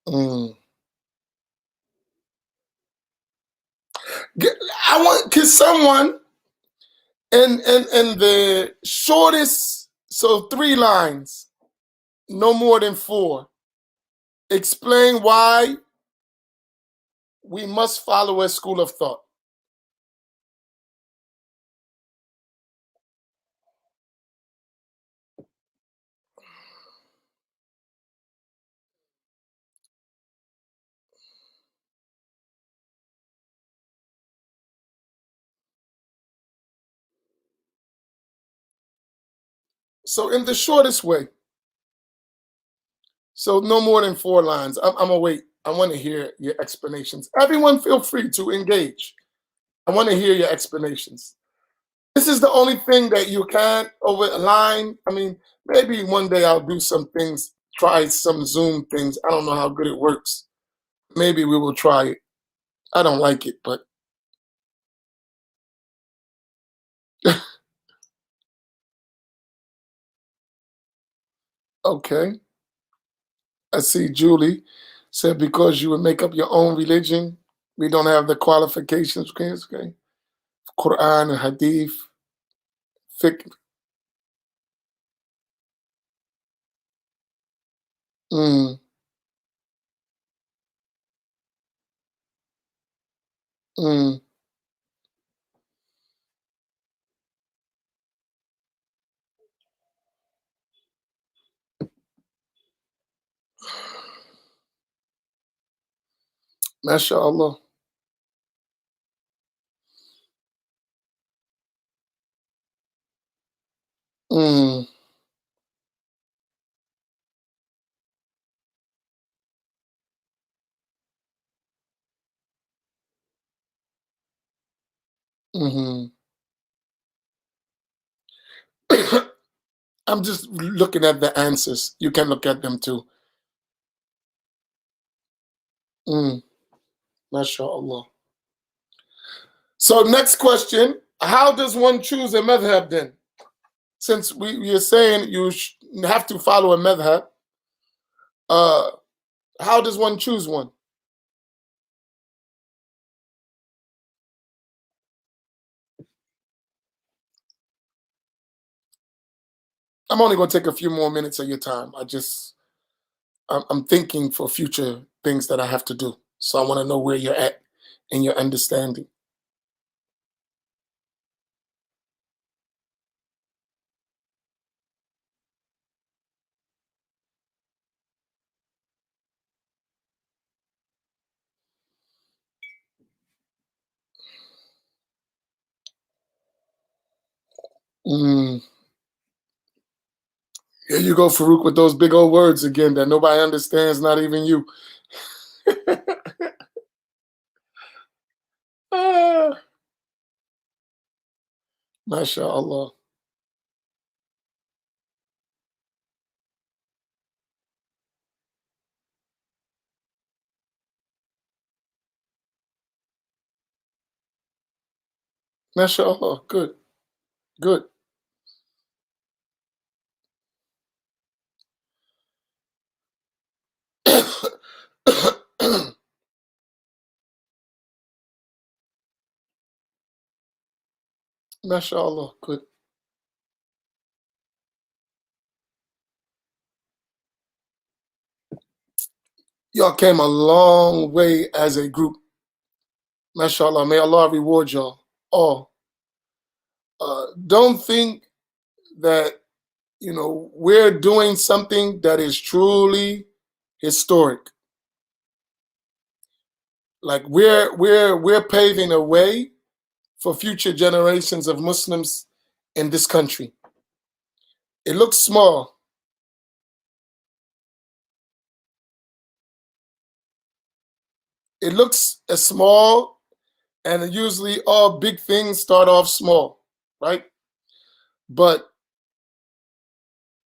Mm. I want, can someone in the shortest, so 3 lines, no more than 4, explain why we must follow a school of thought? So in the shortest way, so no more than 4 lines. I'm gonna wait. I want to hear your explanations. Everyone feel free to engage. I want to hear your explanations. This is the only thing that you can't over a line. I mean, maybe one day I'll do some things, try some Zoom things. I don't know how good it works. Maybe we will try it. I don't like it, but okay. I see Julie said because you would make up your own religion, we don't have the qualifications. Okay, okay. Quran and Hadith, fiqh. Mm, mm, MashaAllah. Mm, Hmm. I'm just looking at the answers. You can look at them too. Mm, MashaAllah. So next question, how does one choose a madhab then? Since we're saying you have to follow a madhab, uh, how does one choose one? I'm only going to take a few more minutes of your time. I'm thinking for future things that I have to do. So I want to know where you're at in your understanding. Mm. Here you go, Farouk, with those big old words again that nobody understands, not even you. Ah, MashaAllah. MashaAllah. Good. Good. MashaAllah. Good. Y'all came a long way as a group. MashaAllah. May Allah reward y'all all. Don't think that, we're doing something that is truly historic. Like we're paving a way for future generations of Muslims in this country. It looks small. It looks small, and usually all big things start off small, right? But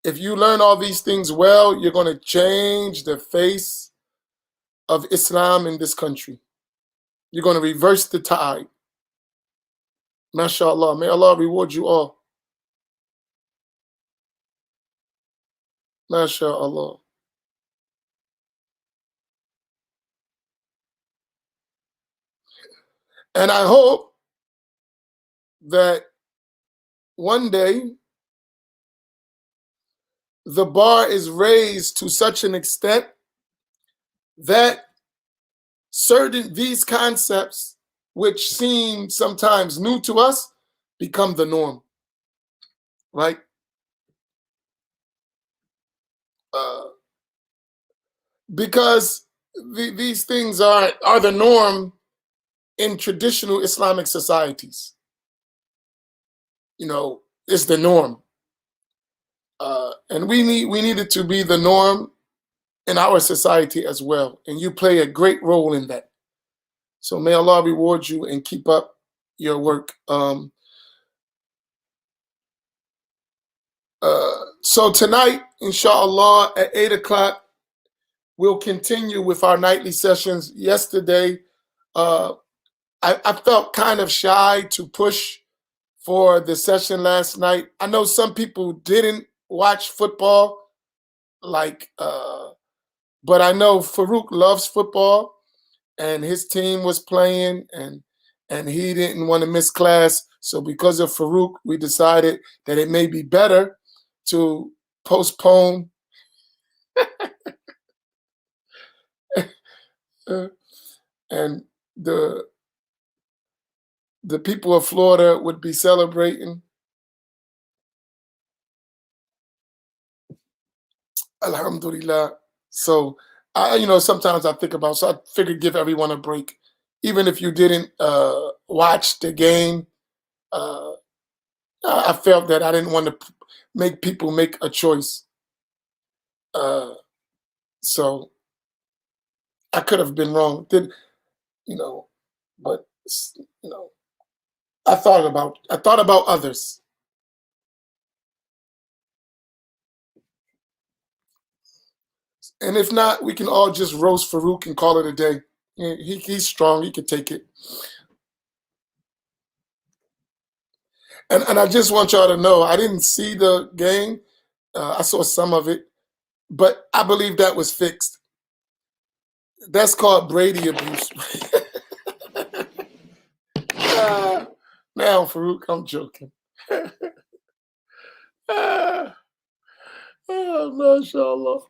if you learn all these things well, you're going to change the face of Islam in this country. You're going to reverse the tide. MashaAllah. May Allah reward you all. MashaAllah. And I hope that one day the bar is raised to such an extent that these concepts, which seem sometimes new to us, become the norm, right? Uh, because these things are the norm in traditional Islamic societies. It's the norm, and we need it to be the norm in our society as well. And you play a great role in that. So may Allah reward you and keep up your work. So tonight, inshallah, at 8 o'clock, we'll continue with our nightly sessions. Yesterday, uh, I felt kind of shy to push for the session last night. I know some people didn't watch football, but I know Farouk loves football, and his team was playing, and he didn't want to miss class. So because of Farouk, we decided that it may be better to postpone. And the people of Florida would be celebrating. Alhamdulillah. So sometimes I think about, so I figured give everyone a break. Even if you didn't watch the game, uh, I felt that I didn't want to make people make a choice. So I could have been wrong. But you know, I thought about others. And if not, we can all just roast Farouk and call it a day. Yeah, he's strong. He can take it. And I just want y'all to know, I didn't see the game. I saw some of it, but I believe that was fixed. That's called Brady abuse. Ah, now, Farouk, I'm joking. Ah, oh, mashallah.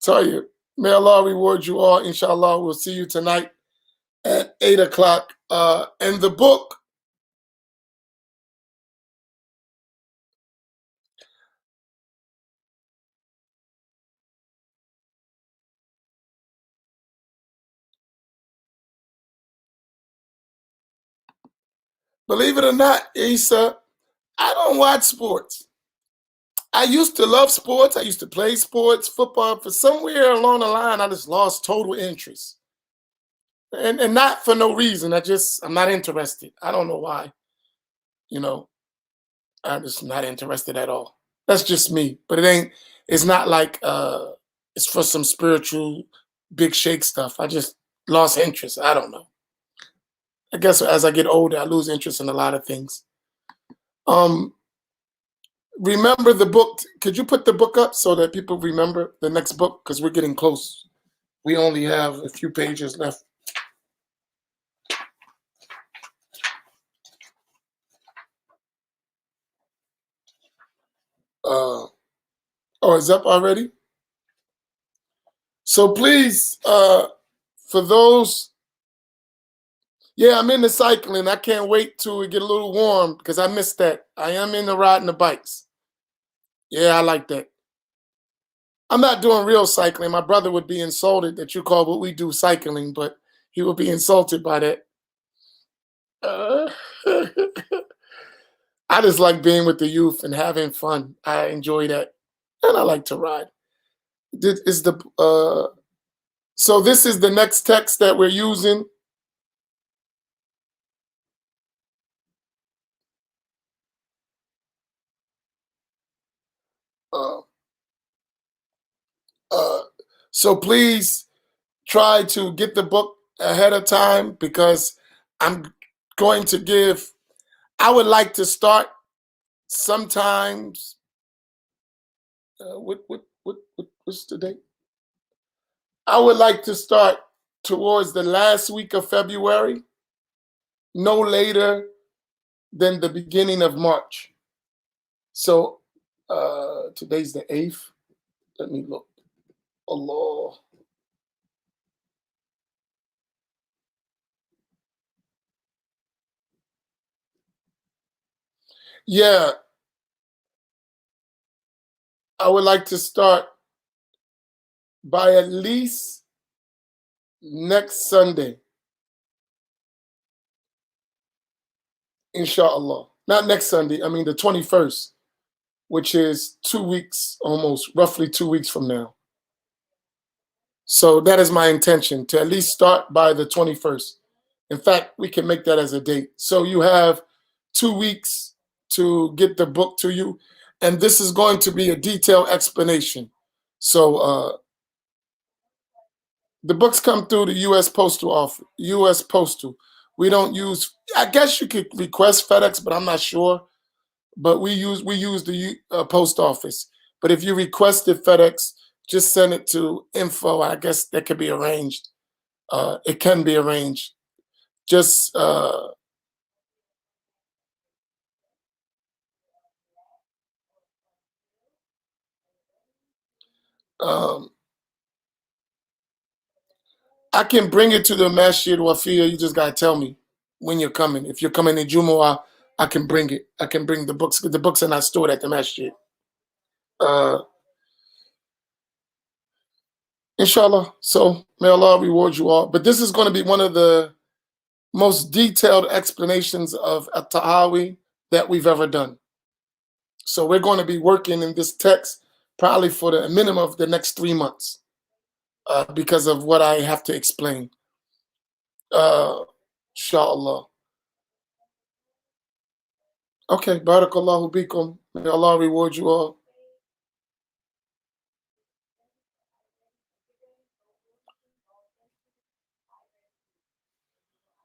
Tell you, may Allah reward you all. Inshallah, we'll see you tonight at 8 o'clock. And the book, believe it or not, Isa, I don't watch sports. I used to love sports. I used to play sports, football. For somewhere along the line, I just lost total interest. And not for no reason. I'm not interested. I don't know why. You know, I'm just not interested at all. That's just me. But it's not like it's for some spiritual big shake stuff. I just lost interest. I don't know. I guess as I get older, I lose interest in a lot of things. Remember the book. Could you put the book up so that people remember the next book? Because we're getting close. We only have a few pages left. Oh, it's up already? So please, for those, yeah, I'm into cycling. I can't wait till it get a little warm because I missed that. I am into riding the bikes. Yeah, I like that. I'm not doing real cycling. My brother would be insulted that you call what we do cycling, but he would be insulted by that. Uh, I just like being with the youth and having fun. I enjoy that, and I like to ride. This is the so this is the next text that we're using. Uh, uh, so please try to get the book ahead of time because I'm going to give. I would like to start sometimes. What's the date? I would like to start towards the last week of February, no later than the beginning of March. So today's the 8th. Let me look. Allah. Yeah, I would like to start by at least next Sunday, inshallah. Not next Sunday, I mean the 21st, which is 2 weeks, almost roughly 2 weeks from now. So that is my intention to at least start by the 21st. In fact, we can make that as a date. So you have 2 weeks to get the book to you. And this is going to be a detailed explanation. So the books come through the U.S. Postal Office, U.S. Postal. We don't use, I guess you could request FedEx, but I'm not sure. But we use the post office. But if you requested FedEx, just send it to info. I guess that could be arranged. It can be arranged. Just um, I can bring it to the Masjid Wafia. You just gotta tell me when you're coming. If you're coming in Jumu'ah, I can bring it. I can bring the books. The books are not stored at the Masjid. Uh, inshallah. So may Allah reward you all. But this is going to be one of the most detailed explanations of At-Tahawi that we've ever done. So we're going to be working in this text probably for the minimum of the next 3 months because of what I have to explain. Inshallah. Okay, barakallahu bikum. May Allah reward you all.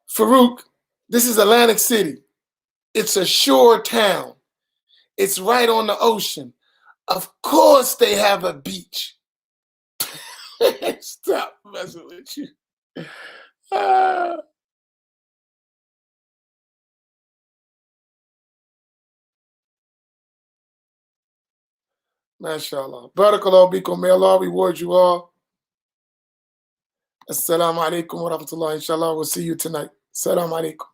Farouk, this is Atlantic City. It's a shore town. It's right on the ocean. Of course they have a beach. Stop messing with you. Ah. MashaAllah. Barakallahu bikum. May Allah reward you all. Assalamu alaikum wa rahmatullah. Inshallah, we'll see you tonight. Assalamu alaikum.